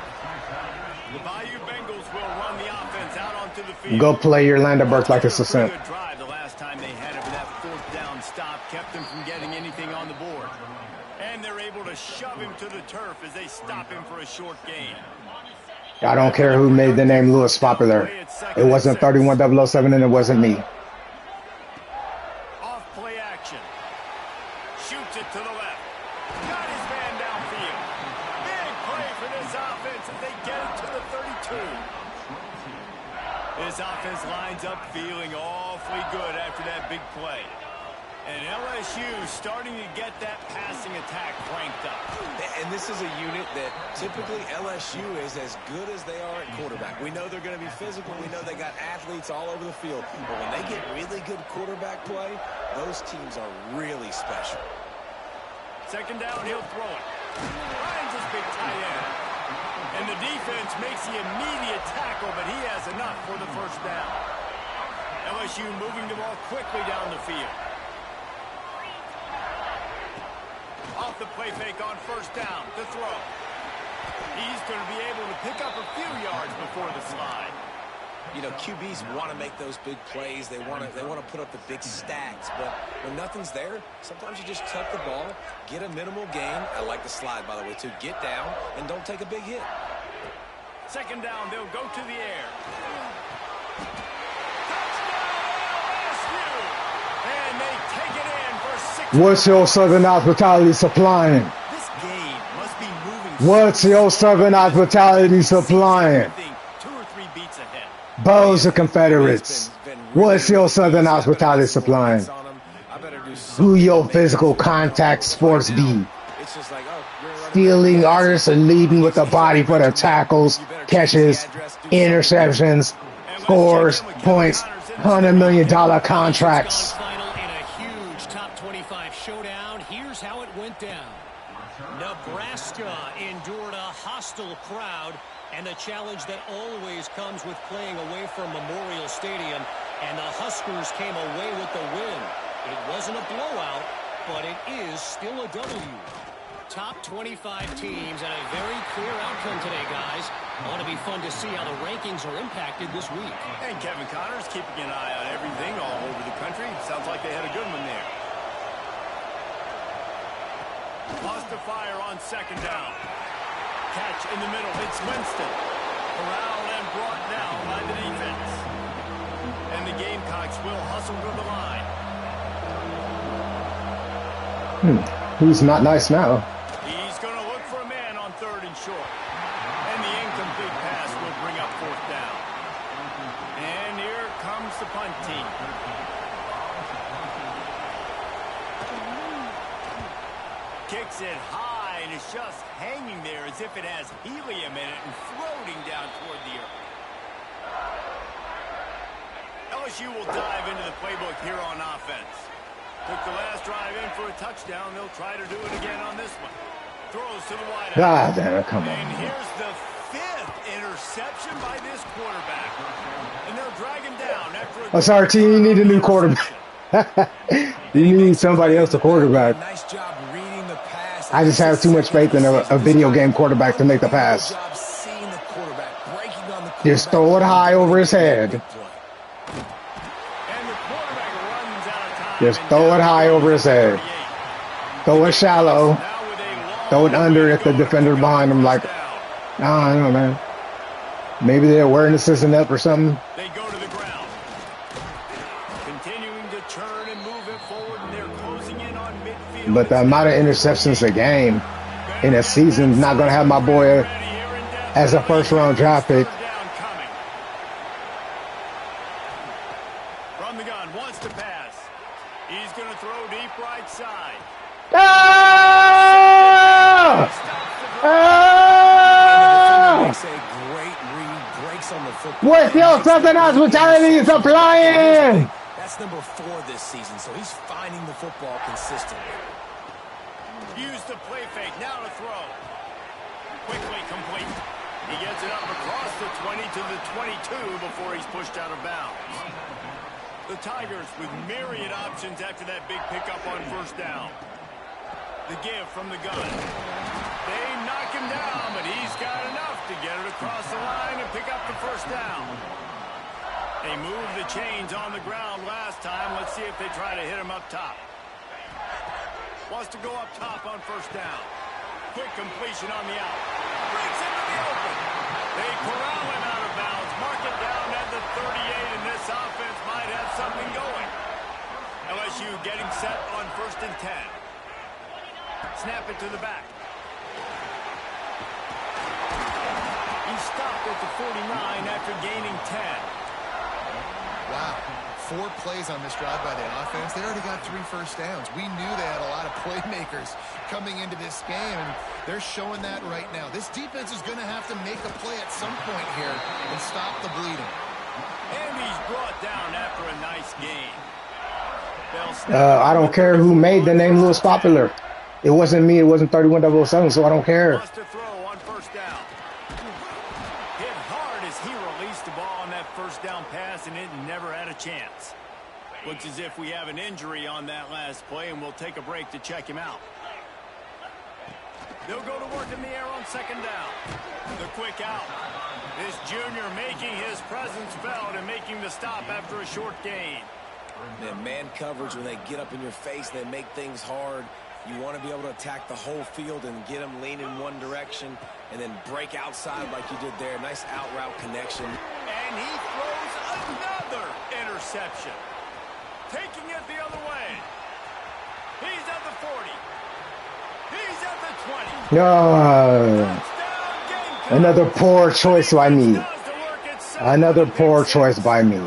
The Bayou Bengals will run the offense out onto the field. Go play your land of birth like it's a cent. Good drive the last time they had it, but that fourth down stop kept them from getting anything on the board. And they're able to shove him to the turf as they stop him for a short gain. I don't care who made the name Lewis popular. It wasn't 31007 and it wasn't me. Off play action. Shoots it to the left. Got his man downfield. Big play for this offense as they get it to the 32. This offense lines up feeling awfully good after that big play. And LSU starting to get that passing attack cranked up. And this is a unit that typically LSU is as good as they are at quarterback. We know they're going to be physical. We know they got athletes all over the field. But when they get really good quarterback play, those teams are really special. Second down, he'll throw it. Finds his big tight end. And the defense makes the immediate tackle, but he has enough for the first down. LSU moving the ball quickly down the field. Off the play fake on first down to throw. He's going to be able to pick up a few yards before the slide. You know, QBs want to make those big plays. They want to put up the big stats. But when nothing's there, sometimes you just tuck the ball, get a minimal gain. I like the slide, by the way, too. Get down and don't take a big hit. Second down, they'll go to the air. And they take it in for 6. What's your Southern hospitality supplying? This game must be moving. What's your Southern hospitality supplying? 2 or 3 beats ahead. Bows of Confederates. It's been What's your Southern hospitality supplying? Who your physical contact sports be? It's just like, oh, Stealing artists and leading with the body for their tackles, catches, interceptions, scores, points, $100 million contracts. Final in a huge top 25 showdown. Here's how it went down. Nebraska endured a hostile crowd and the challenge that always comes with playing away from Memorial Stadium, and the Huskers came away with the win. It wasn't a blowout, but it is still a W. Top 25 teams and a very clear outcome today, guys. Ought to be fun to see how the rankings are impacted this week. And Kevin Connors keeping an eye on everything all over the country. Sounds like they had a good one there. Lost to fire on second down. Catch in the middle. It's Winston. Corralled and brought down by the defense. And the Gamecocks will hustle to the line. Who's not nice now? He's going to look for a man on third and short. And the incomplete pass will bring up fourth down. And here comes the punt team. Kicks it high, and it's just hanging there as if it has helium in it and floating down toward the earth. LSU will dive into the playbook here on offense. Took the last drive in for a touchdown. They'll try to do it again on this one. Throws to the wide out. God damn it, come on. And here's the fifth interception by this quarterback. And they'll drag him down after a... Oh, sorry, team, you need a new quarterback. You need somebody else to quarterback. Nice job reading the pass. I just have too much faith in a video game quarterback to make the pass. Just throw it high over his head. Just throw it high over his head. Throw it shallow. Throw it under if the defender behind him, like, I don't know, man. Maybe their awareness isn't up or something. They go to the ground. Continuing to turn and move it forward, and they're closing in on midfield. But the amount of interceptions a game in a season is not going to have my boy as a first-round draft pick. From the gun, wants to pass. He's going to throw deep right side. What's your Southern hospitality supplying? That's number 4 this season, so he's finding the football consistently. Use the play fake, now to throw. Quickly complete. He gets it up across the 20 to the 22 before he's pushed out of bounds. The Tigers with myriad options after that big pickup on first down. The give from the gun. They knock him down, but he's got enough to get it across the line and pick up the first down. They moved the chains on the ground last time. Let's see if they try to hit him up top. Wants to go up top on first down. Quick completion on the out. Breaks into the open. They corral him out of bounds. Mark it down at the 38, and this offense might have something going. LSU getting set on first and 10. Snap it to the back. He stopped at the 49 after gaining 10. Wow. 4 plays on this drive by the offense. They already got 3 first downs. We knew they had a lot of playmakers coming into this game, and they're showing that right now. This defense is going to have to make a play at some point here and stop the bleeding. And he's brought down after a nice game. I don't care who made the name Louis popular. It wasn't me. It wasn't 31007, so I don't care. Wants to throw on first down. Hit hard as he released the ball on that first down pass, and it never had a chance. Looks as if we have an injury on that last play, and we'll take a break to check him out. They'll go to work in the air on second down. The quick out. This junior making his presence felt and making the stop after a short gain. Man coverage, when they get up in your face, they make things hard. You want to be able to attack the whole field and get them lean in one direction and then break outside like you did there. Nice out route connection. And he throws another interception. Taking it the other way. He's at the 40. He's at the 20. No. Another poor choice by me. Another poor choice by me.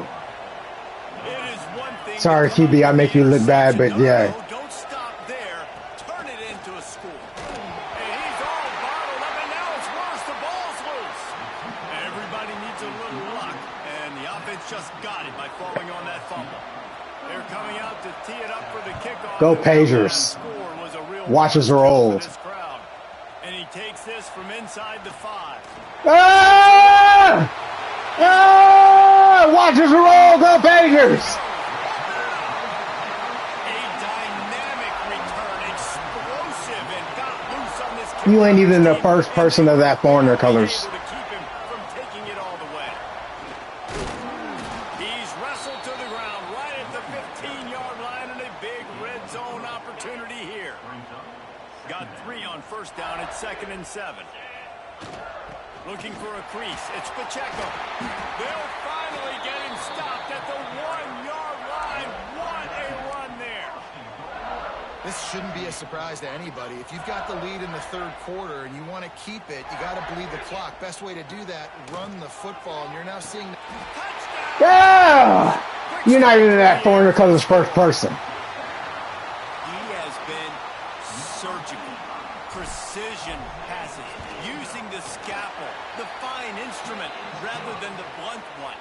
Sorry, QB, I make you look bad, but yeah. Don't stop there. Turn it into a score. And he's all bottled up, and now it's worse. The ball's loose. Everybody needs a little luck, and the offense just got it by falling on that fumble. They're coming out to tee it up for the kickoff. Go Pagers. Watches are old. And he takes this from inside the 5. Ah! Ah! Watches are old. Go Pagers. A dynamic return, explosive, and got loose on this kick. You ain't even the first person of that foreigner colors. To keep him from taking it all the way. He's wrestled to the ground right at the 15-yard line, and a big red zone opportunity here. Got 3 on first down at 2nd and 7. Looking for a crease. It's Pacheco. They'll finally get him stopped at the 1-yard line. What a run there. This shouldn't be a surprise to anybody. If you've got the lead in the third quarter and you want to keep it, you got to bleed the clock. Best way to do that, run the football. And you're now seeing... Touchdown! Yeah! You're not even that foreigner colors first person. He has been surgical, precision passes, using the scalpel, the fine instrument, rather than the blunt one.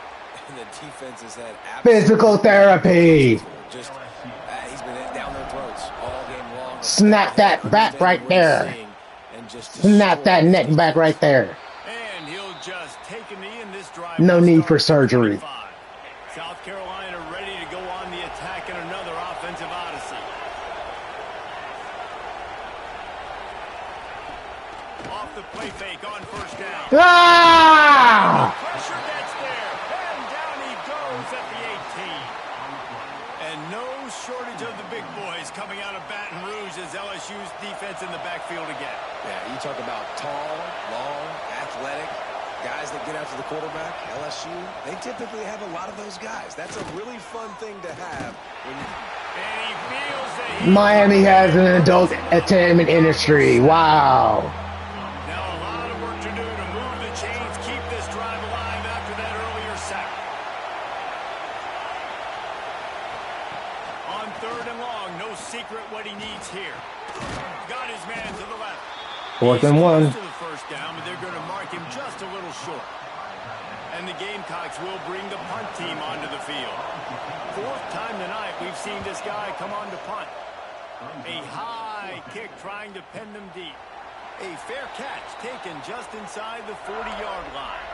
And the defense has had Physical therapy. Just he's been down their throats all game long. Snap that back right there. Snap that neck back right there. And he'll just take a knee in this drive. No need for surgery. South Carolina ready to go on the attack in another offensive odyssey. Off the play fake on first down. Ah! Pressure gets there, and down he goes at the 18. And no shortage of the big boys coming out of Baton Rouge as LSU's defense in the backfield again. Yeah, you talk about tall, long, athletic guys that get after the quarterback. LSU, they typically have a lot of those guys. That's a really fun thing to have. When you... And he feels that Miami has an adult entertainment industry. Wow. Now a lot of work to do to move the chains, keep this drive alive after that earlier sack. On 3rd and long, no secret what he needs here. Got his man to the left. 4th and 1. To the first down, but they're going to mark him just a little short. And the Gamecocks will bring the punt team onto the field. 4th time tonight we've seen this guy come on to punt. A high kick trying to pin them deep. A fair catch taken just inside the 40-yard line.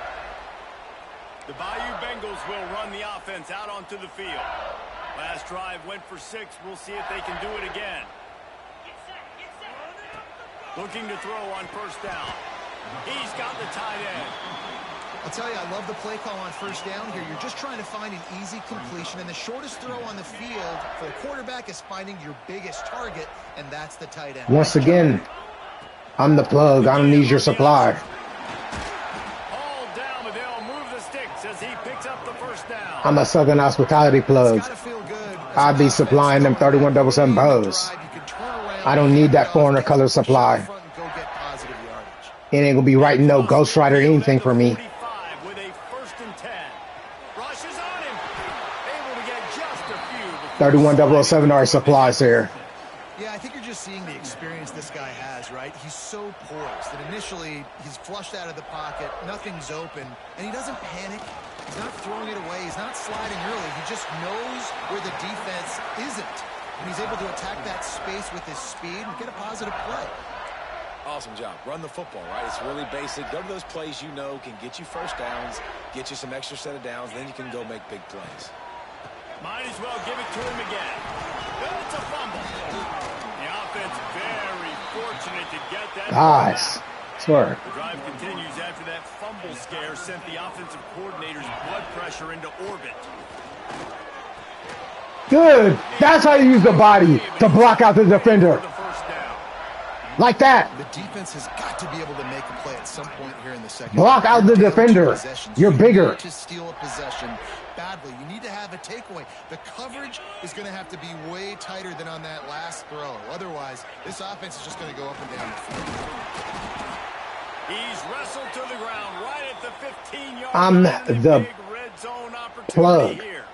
The Bayou Bengals will run the offense out onto the field. Last drive went for 6. We'll see if they can do it again. Looking to throw on first down. He's got the tight end. I'll tell you, I love the play call on first down here. You're just trying to find an easy completion, and the shortest throw on the field for the quarterback is finding your biggest target, and that's the tight end. Once again, I'm the plug. I don't need your supply. All down, but they'll move the sticks as he picks up the first down. I'm a Southern hospitality plug. I'll be supplying them 31-77 bows. I don't need that foreigner color supply. It ain't gonna be writing no Ghost Rider or anything for me. With a 1st and 10. Rushes on him. Able to get just a few. 31-007 are supplies here. Yeah, I think you're just seeing the experience this guy has, right? He's so poised that initially he's flushed out of the pocket, nothing's open, and he doesn't panic. He's not throwing it away. He's not sliding early. He just knows where the defense isn't. And he's able to attack that space with his speed and get a positive play. Awesome job. Run the football, right? It's really basic. Go to those plays you know can get you first downs, get you some extra set of downs, then you can go make big plays. Might as well give it to him again. It's a fumble. The offense very fortunate to get that. Nice. Swear. The drive continues after that fumble scare sent the offensive coordinator's blood pressure into orbit. Good. That's how you use the body to block out the defender. Like that. The defense has got to be able to make a play at some point here in the second. Block out the defender. You're bigger. To steal a possession badly. You need to have a takeaway. The coverage is going to have to be way tighter than on that last throw. Otherwise, this offense is just going to go up and down the field. He's wrestled to the ground right at the 15-yard I'm line. the Big red zone opportunity plug. Here.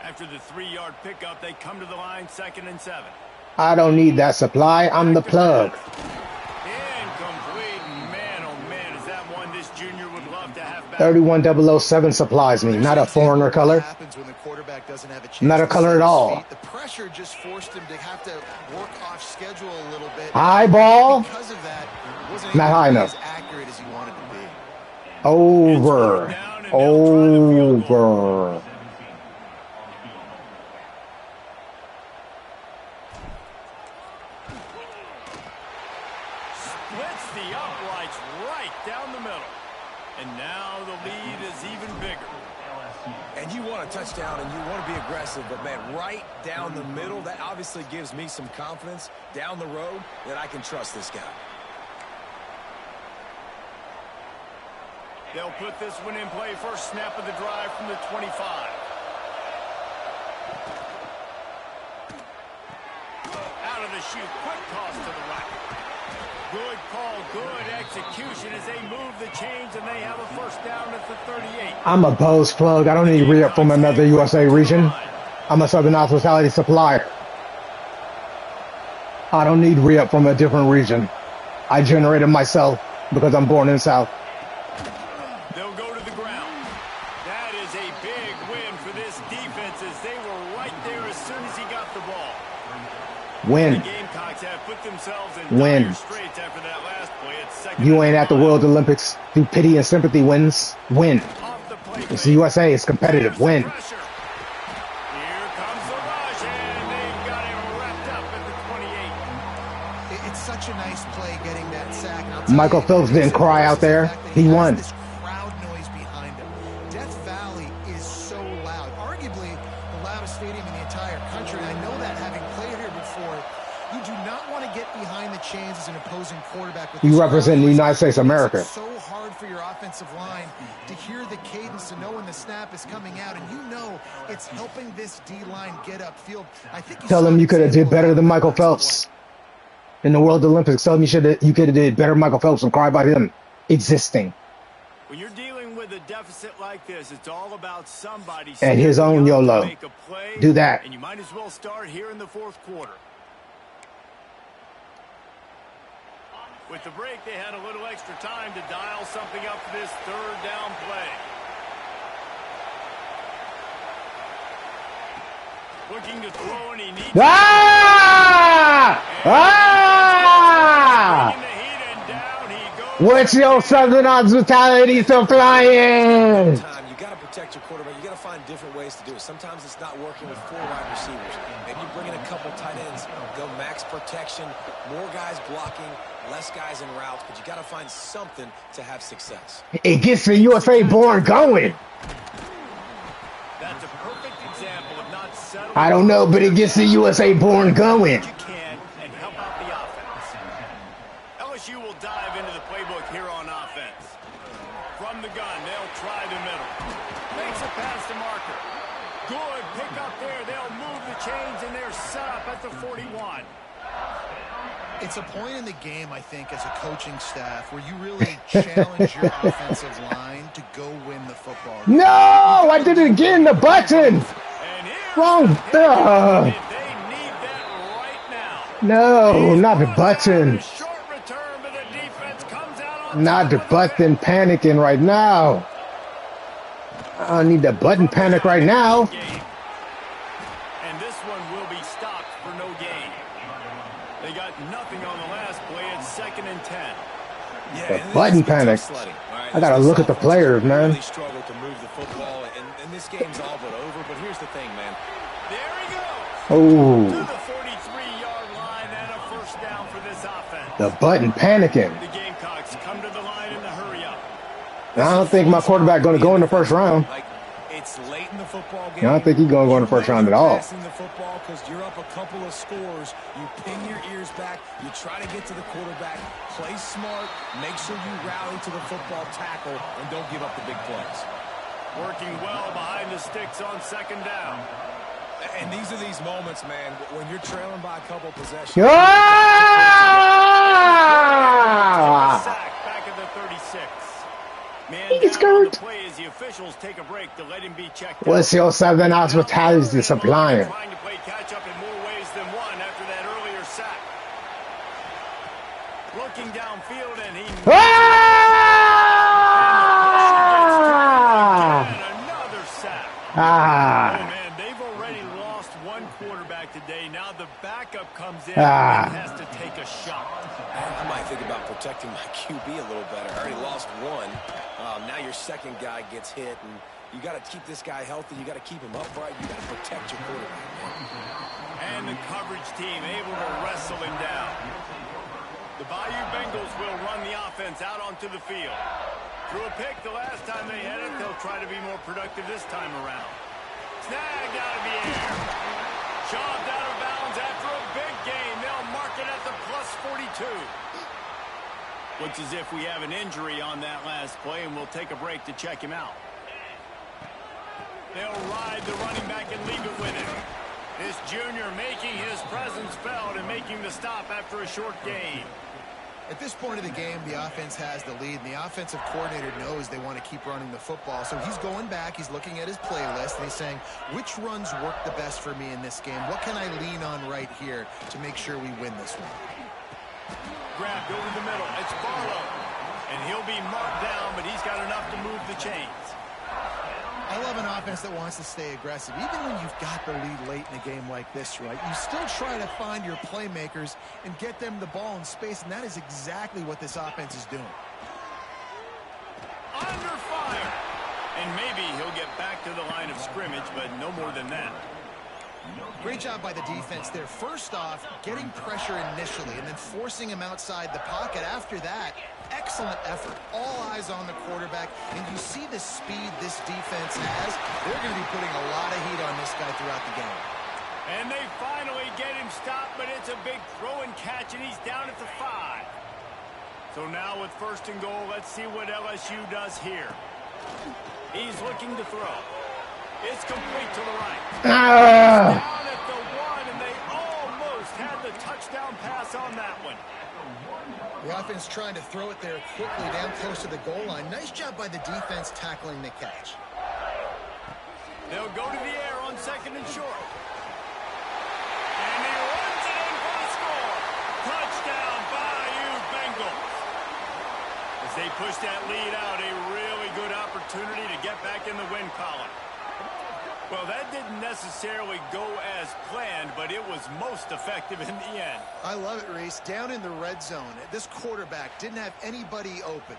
After the 3-yard pickup, they come to the line 2nd and 7. I don't need that supply. I'm the plug. Incomplete. Man, oh man, is that one this junior would love to have back. 31007 supplies me, not a foreigner color. Not a color at all. The pressure just forced him to have to work off schedule a little bit. High ball. Because of that, wasn't not high enough. as accurate as he wanted to be. Over. Over. Splits the uprights right down the middle. And now the lead is even bigger. And you want a touchdown and you want to be aggressive, but man, right down the middle, that obviously gives me some confidence down the road that I can trust this guy. They'll put this one in play. First snap of the drive from the 25. Out of the chute, quick toss to the right. Good call, good execution as they move the chains, and they have a first down at the 38. I'm a Bose plug. I don't need re-up from another USA region. I'm a Southern Hospitality supplier. I don't need re-up from a different region. I generated myself because I'm born in the South. They'll go to the ground. That is a big win for this defense as they were right there as soon as he got the ball. Win. The Gamecocks have put themselves in dire straits after that last play. It's 2nd You ain't and at the 5. World Olympics. Do pity and sympathy wins. Win. Off the play It's the USA. It's competitive. Win. pressure. Here comes the rush, and they've got him wrapped up at the 28. It's such a nice play getting that sack. And I'll tell Michael you, Phelps didn't cry out there. He won. This crowd noise behind him. Death Valley is so loud. Arguably the loudest stadium in the entire country. And I know that having played here before. You do not want to get behind the chains as an opposing quarterback. With You represent the United States of America. It's so hard for your offensive line to hear the cadence, to know when the snap is coming out, and you know it's helping this D-line get upfield. I think Tell him you could have did better than Michael Phelps in the World Olympics. Tell him you could have did better than Michael Phelps and cry about him existing. When you're dealing with a deficit like this, it's all about somebody And his own YOLO. make a play, Do that. and you might as well start here in the 4th quarter. With the break, they had a little extra time to dial something up for this 3rd down play. Looking to throw, and he needs Ah! Ah! the heat, and down he goes. What's your Southern Hospitality supplying? Time, you got to protect your quarterback. You got to find different ways to do it. Sometimes it's not working with 4 wide receivers. Maybe you bring in a couple tight ends, go max protection, more guys blocking, less guys in routes, but you got to find something to have success. It gets the USA born going. That's a perfect example of not settling. I don't know, but it gets the USA born going. You can and help out the offense. LSU will dive into the playbook here on offense. From the gun, they'll try the middle. Makes a pass to Marker. Good pick up there. They'll move the chains, and they're set up at the 41. It's a point in the game, I think, as a coaching staff where you really challenge your offensive line to go win the football game. No, I did it again. The button. Wrong. They need that right now. No, not the button. Short return, but the defense comes out on Not the button panicking right now. I don't need the button panic right now. And this one will be stopped for no gain. They got nothing on the last play. It's 2nd and 10. The button panic. I gotta look at the players, man. Really struggled to move the football, and this game's all but over. But here's the thing, man. There he goes. Oh, To the 43-yard line and a first down for this offense. the button panicking. The Gamecocks come to the line in the hurry up. I don't think my quarterback gonna go in the first round. Like, it's late in the football game. I don't think he's gonna go in the first round at all. Passing the football because you're up a couple of scores. You pin your ears back. You try to get to the quarterback. Play smart. Make sure you rally to the football tackle and don't give up the big plays. Working well behind the sticks on 2nd down. And these are these moments, man, when you're trailing by a couple possessions. Ah! Sack back at the 36. Man He's down skirt. Play as the officials take a break to let him be checked What's out. your 7 hospitality Now, supplying? trying to play catch up in more ways than one after that earlier sack. Looking downfield, and he Ah! another sack. Ah! Oh man, they've already lost one quarterback today. Now the backup comes in Ah. and has to take a shot. I might think about protecting my QB a little better. I already lost one. Now your second guy gets hit, and you got to keep this guy healthy. You got to keep him upright. You got to protect your quarterback, man. And the coverage team able to wrestle him down. The Bayou Bengals will run the offense out onto the field. Threw a pick the last time they had it. They'll try to be more productive this time around. Snagged out of the air. Shoved out of bounds after a big gain. They'll mark it at the plus 42. Looks as if we have an injury on that last play, and we'll take a break to check him out. They'll ride the running back and leave it with him. This junior making his presence felt and making the stop after a short gain. At this point of the game, the offense has the lead, and the offensive coordinator knows they want to keep running the football. So he's going back, he's looking at his playlist, and he's saying, which runs work the best for me in this game? What can I lean on right here to make sure we win this one? Grabbed over the middle. It's Barlow. And he'll be marked down, but he's got enough to move the chains. I love an offense that wants to stay aggressive. Even when you've got the lead late in a game like this, right, you still try to find your playmakers and get them the ball in space, and that is exactly what this offense is doing. Under fire. And maybe he'll get back to the line of scrimmage, but no more than that. Great job by the defense there. First off, getting pressure initially and then forcing him outside the pocket. After that, excellent effort. All eyes on the quarterback. And you see the speed this defense has. They're going to be putting a lot of heat on this guy throughout the game. And they finally get him stopped, but it's a big throw and catch, and he's down at the 5. So now with first and goal, let's see what LSU does here. He's looking to throw. It's complete to the right. Ah! Down at the 1, and they almost had the touchdown pass on that one. The offense trying to throw it there quickly down close to the goal line. Nice job by the defense tackling the catch. They'll go to the air on second and short. And he runs it in for the score. Touchdown, Bayou Bengals. As they push that lead out, a really good opportunity to get back in the win column. Well, that didn't necessarily go as planned, but it was most effective in the end. I love it, Reese. Down in the red zone, this quarterback didn't have anybody open.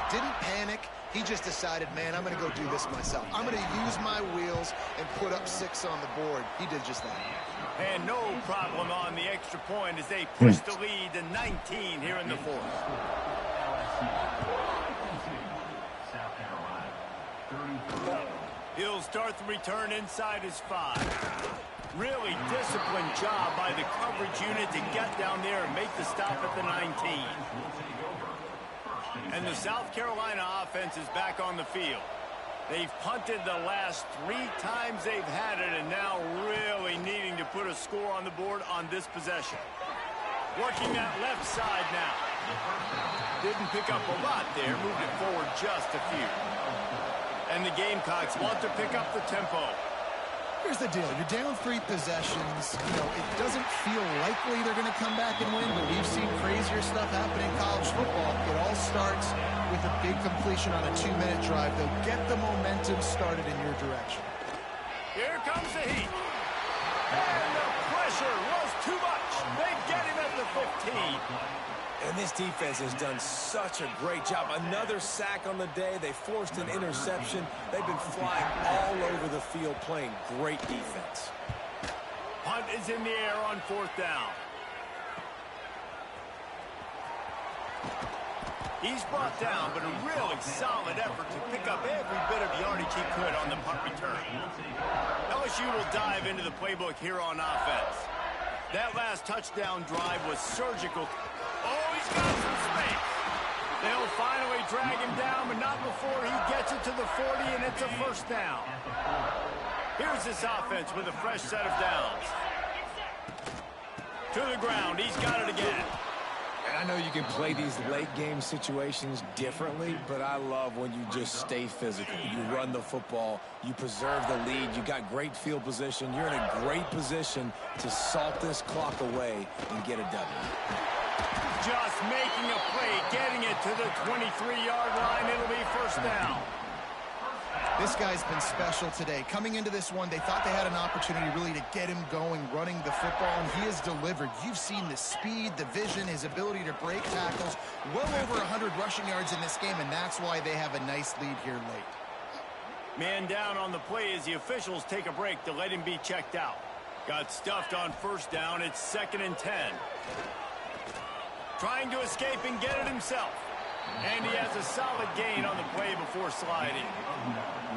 Didn't panic. He just decided, man, I'm going to go do this myself. I'm going to use my wheels and put up 6 on the board. He did just that. And no problem on the extra point as they push the lead to 19 here in the 4th. He'll start the return inside his 5. Really disciplined job by the coverage unit to get down there and make the stop at the 19. And the South Carolina offense is back on the field. They've punted the last 3 times they've had it, and now really needing to put a score on the board on this possession. Working that left side now. Didn't pick up a lot there, moved it forward just a few. And the Gamecocks want to pick up the tempo. Here's the deal. You're down 3 possessions. You know, it doesn't feel likely they're going to come back and win, but we've seen crazier stuff happen in college football. It all starts with a big completion on a 2-minute drive. They'll get the momentum started in your direction. Here comes the heat. And the pressure was too much. They get him at the 15. And this defense has done such a great job. Another sack on the day. They forced an interception. They've been flying all over the field playing great defense. Punt is in the air on 4th down. He's brought down, but a really solid effort to pick up every bit of yardage he could on the punt return. LSU will dive into the playbook here on offense. That last touchdown drive was surgical. Oh, he's got some space. They'll finally drag him down, but not before he gets it to the 40, and it's a first down. Here's this offense with a fresh set of downs. To the ground. He's got it again. I know you can play these late game situations differently, but I love when you just stay physical. You run the football, you preserve the lead, you got great field position. You're in a great position to salt this clock away and get a W. Just making a play, getting it to the 23-yard line. It'll be first down. This guy's been special today. Coming into this one, they thought they had an opportunity really to get him going, running the football, and he has delivered. You've seen the speed, the vision, his ability to break tackles. Well over 100 rushing yards in this game, and that's why they have a nice lead here late. Man down on the play as the officials take a break to let him be checked out. Got stuffed on first down. It's 2nd and 10. Trying to escape and get it himself. And he has a solid gain on the play before sliding.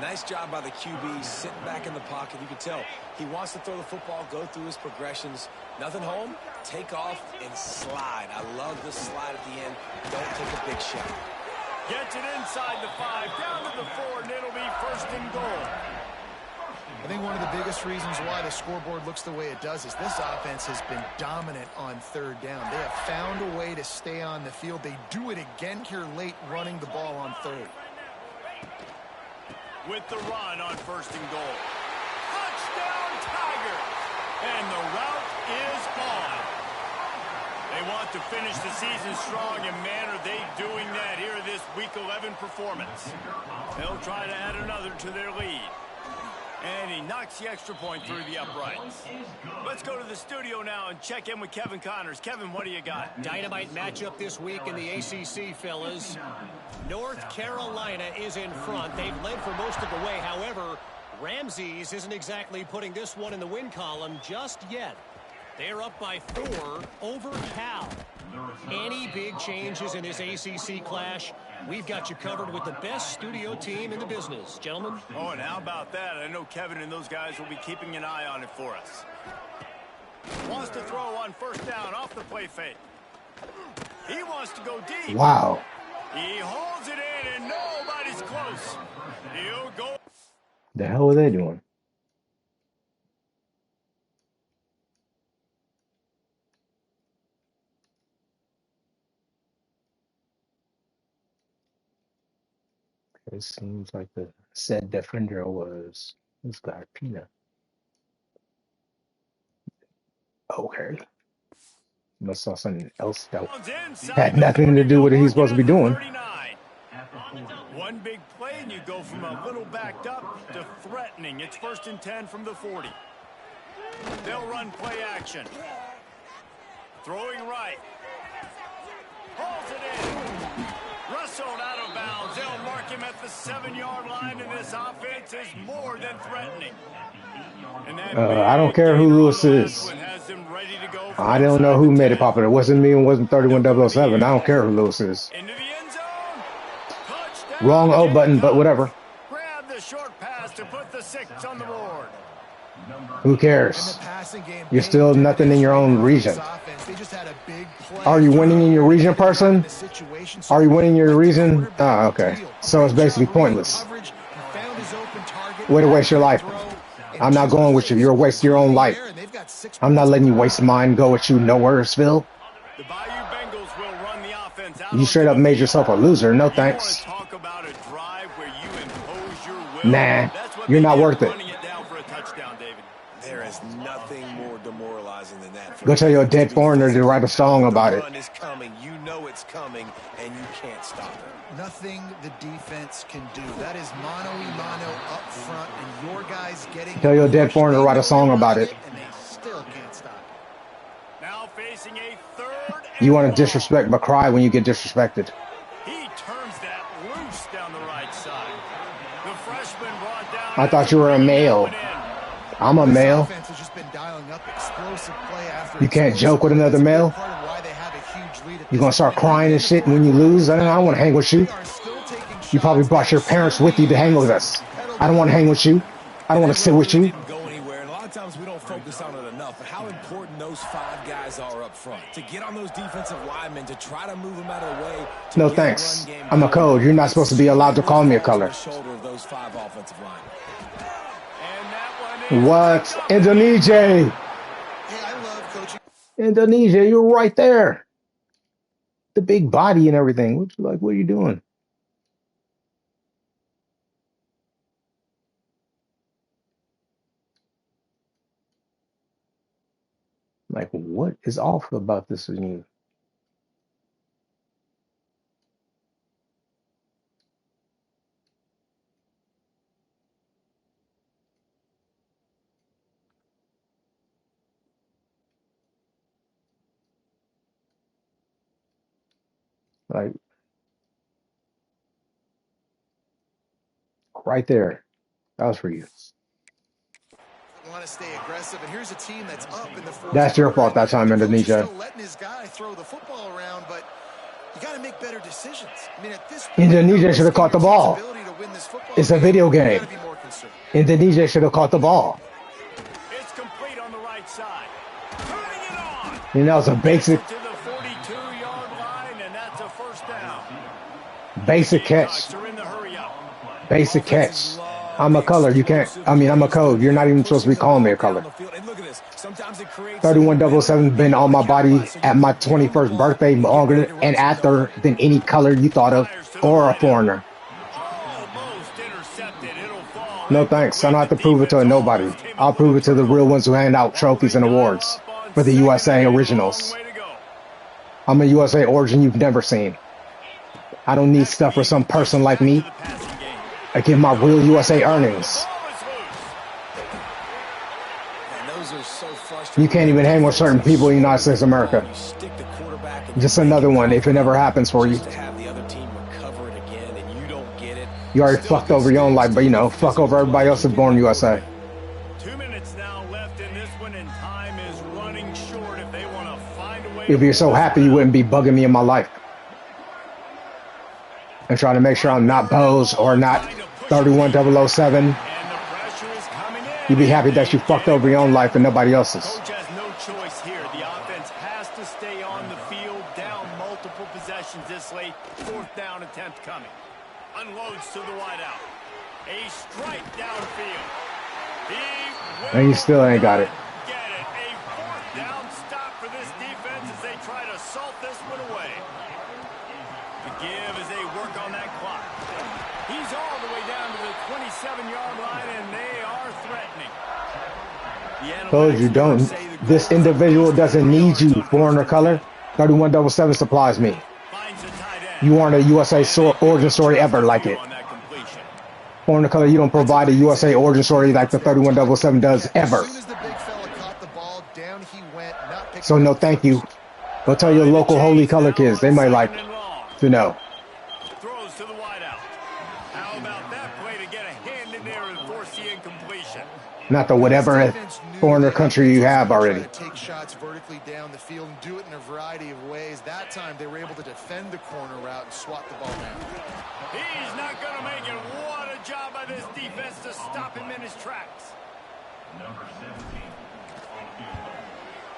Nice job by the QB, sitting back in the pocket. You can tell he wants to throw the football, go through his progressions. Nothing home, take off, and slide. I love the slide at the end. Don't take a big shot. Gets it inside the 5, down to the 4, and it'll be 1st and goal. I think one of the biggest reasons why the scoreboard looks the way it does is this offense has been dominant on 3rd down. They have found a way to stay on the field. They do it again here late, running the ball on 3rd. With the run on 1st and goal. Touchdown, Tigers! And the route is on. They want to finish the season strong, and man, are they doing that here this Week 11 performance. They'll try to add another to their lead. And he knocks the extra point through the uprights. Let's go to the studio now and check in with Kevin Connors. Kevin, what do you got? Dynamite matchup this week in the ACC, fellas. North Carolina is in front. They've led for most of the way. However, Ramses isn't exactly putting this one in the win column just yet. They're up by 4 over Cal. Any big changes in this ACC clash, we've got you covered with the best studio team in the business. Gentlemen? Oh, and how about that? I know Kevin and those guys will be keeping an eye on it for us. Wants to throw on 1st down off the play fake. He wants to go deep. Wow. He holds it in, and nobody's close. He'll go. The hell are they doing? It seems like the said defender was this guy, Pina. Okay. Must saw something else that had nothing to do with what he's supposed to be doing. One big play, and you go from a little backed up to threatening. It's 1st and 10 from the 40. They'll run play action. Throwing right. Holds it in. Rustled out of bounds. They'll mark him at the 7-yard line, and this offense is more than threatening. I don't care who Lewis is. I don't know who made it popular. It wasn't me. It wasn't 31007. I don't care who Lewis is. Into the end zone. Touchdown. Wrong O button, but whatever. Grab the short pass to put the 6 on the board. Who cares? You're still nothing in your own region. Are you winning in your region, person? Are you winning in your region? Oh, okay. So it's basically pointless. Way to waste your life. I'm not going with you. You're wasting your own life. I'm not letting you waste mine. Go with you nowheresville. You straight up made yourself a loser. No thanks. Nah, you're not worth it. There is nothing more demoralizing than that. Go tell your dead foreigner to write a song about it. Is coming. You know it's coming, and you can't stop it. Nothing the defense can do. That is mano-a-mano up front, and your guys getting. Tell your dead foreigner to write a song about it. And they still can't stop it. Now facing a 3rd. You want to disrespect, but cry when you get disrespected. He turns that loose down the right side. The freshman brought down. I thought you were a male. I'm a male. You can't joke with another male. You're going to start crying and shit when you lose. I don't want to hang with you. You probably brought your parents with you to hang with us. I don't want to hang with you. I don't want to sit with you. Go anywhere. And a lot of times we don't focus on it enough. But how important those 5 guys are up front to get on those defensive linemen, to try to move them out of the way. No thanks. I'm a code. You're not supposed to be allowed to call me a color. Shoulder of those 5 offensive linemen. What? Indonesia. Hey, I love coaching. Indonesia, you're right there. the big body and everything. What are you doing? Like, what is off about this in you? Like, right there. That was for you. Want to stay aggressive, and here's a team that's up in the fourth That's your quarter, fault and that time, the coach is Indonesia. still letting his guy throw the football around, but you got to make better decisions. I mean, at this point, you're Indonesia should have risking caught your the team's ball. ability to win this football It's a game. video You got to game. be more conservative. Indonesia should have caught the ball. It's complete on the right side. Turning it on. You know, it's a Gets basic it to the 42-yard line, and that's a first down. basic catch. Gamecocks are in the hurry up. Basic Offenses catch. love I'm the a color. You can't. explosive I mean, I'm a plays where code. You're not they're even supposed to pushing be the calling me ball a down color. the field. And look at this. Sometimes it creates some momentum, 31-7 been and on on the my counterplay. body So you at get my one 21st block, birthday and you get ready longer to run and some dough. after than any color you thought of Fires to the or a wideout. foreigner. Almost intercepted. It'll fall No thanks. I incomplete. don't have to The prove it to defense a nobody. almost came I'll up with prove a it to the real turnover. ones who hand out While trophies they and dial awards up on for the second USA and a long originals. way to go. I'm a USA origin you've never seen. I don't need That's stuff the for some person incompletion. like Back to me. the passing game. I give Here my we go. real Fires USA it long, and the earnings. ball is loose. And those are so You frustrating can't when even hang with certain defenses people in the show United you States the of ball, America. you stick the quarterback, and you Just make another him one pay if it for never it. happens for you. Just to have the other team recover it again, and you don't get it. You already Still a fucked good over your own stage, life, but still a fuck over physical everybody rush. else that's You get born that USA. quarterback. 2 minutes now left in this one, and time is running short if they want to find a way to If you're pull so this happy, one you out. wouldn't be bugging me in my life and trying to make sure On I'm not third and Bose or long, not trying to push it deep. 31007. And the pressure is coming in, You'd be and happy that they you get fucked him over your own again. life and nobody else's. Coach has no choice here. The offense has to stay on the field, down multiple possessions this late. Fourth down attempt coming. Unloads to the wideout. A strike downfield. He And you will still ain't got it. not get it. A fourth down stop for this defense as they try to salt this one away. The give as they work on that clock. He's all the way down to the 27-yard line, and they are threatening. The Told you analytics don't. say the goal This is at individual least doesn't 3 need yards you, on foreign first or and color. 10. 3177 supplies me. Finds the tight end. You aren't a USA And they pick origin up story just ever a like few it. on that completion. Foreign or color, you don't That's a provide a great USA example of origin the story like defense the there. 3177 does Yeah, as ever. soon as the big fella caught the ball, down he went, not picking So up no the thank you. first. Go tell your Behind the local holy chains color now kids. on They might second like and long. to know. Throws to the wideout. How about that play to get a hand in there and force the incompletion? Not the This whatever defense knew foreign or that country you Edmonds was have going to try already. to take shots vertically down the field and do it in a variety of ways. That time they were able to defend the corner route and swat the ball down. He's not going to make it. What a job by this defense to stop him in his tracks.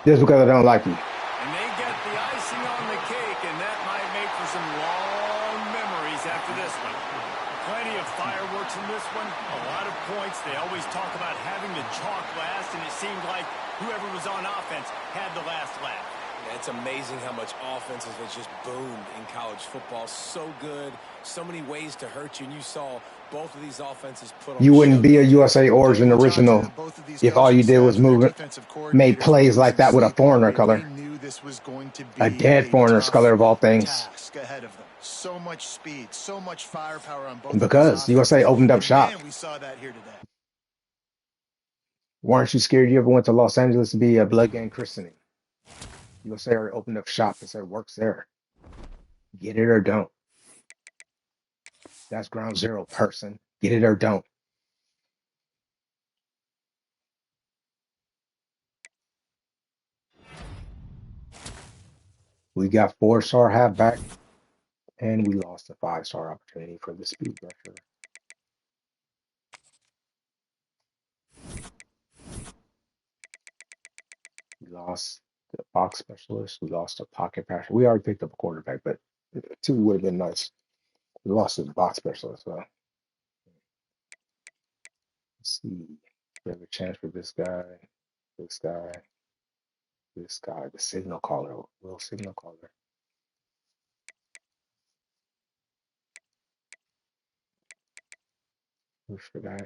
Just because I don't like you. And they get the icing on the cake, and that might make for some long memories after this one. Plenty of fireworks in this one, a lot of points. They always talk about having the chalk last, and it seemed like whoever was on offense had the last laugh. Yeah, it's amazing how much offenses have just boomed in college football. So good, so many ways to hurt you. And you saw both of these offenses put on You a wouldn't show be a yesterday. USA origin We talked to original both of these if all coaching you did was staffs and their move, defensive made coordinators. They plays lose like some that with a sleep over foreigner it. They color. knew this was going to A be dead foreigner tough color of all things. task ahead of them. So much speed, so much firepower on both of these Because USA offenses. opened up And shop. man, we saw that here today. Weren't you scared you ever went to Los Angeles to be a blood gang christening? USA already opened up shop and said works there. Get it or don't. That's ground zero, person. Get it or don't. We got 4-star halfback, and we lost a 5-star opportunity for the speed rusher. We lost the box specialist. We lost a pocket passer. We already picked up a quarterback, but 2 would have been nice. We lost the box specialist. So let's see. We have a chance for this guy, this guy, this guy, the signal caller, little signal caller. Push the guy.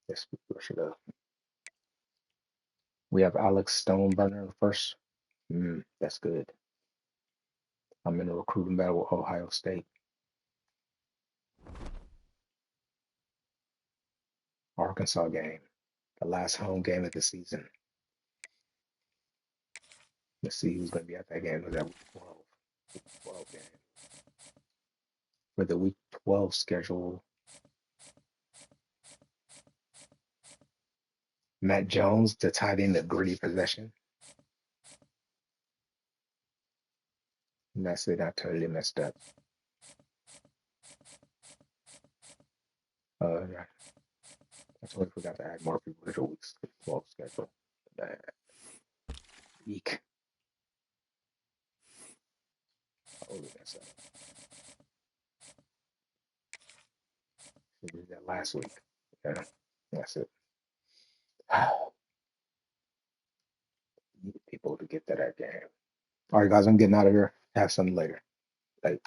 Yes, we push it up. We have Alex Stoneburner first. That's good. I'm in a recruiting battle with Ohio State. Arkansas game. The last home game of the season. Let's see who's going to be at that game. Is that week 12? Week 12 game. For the week 12 schedule, Matt Jones, the tight end, the gritty possession. And that's it. I totally messed up. Yeah. I totally forgot to add more people to the week 12 schedule. Eek. Totally messed up. We did that last week. Yeah, that's it. Need people to get to that game. All right, guys, I'm getting out of here. Have some later. Like.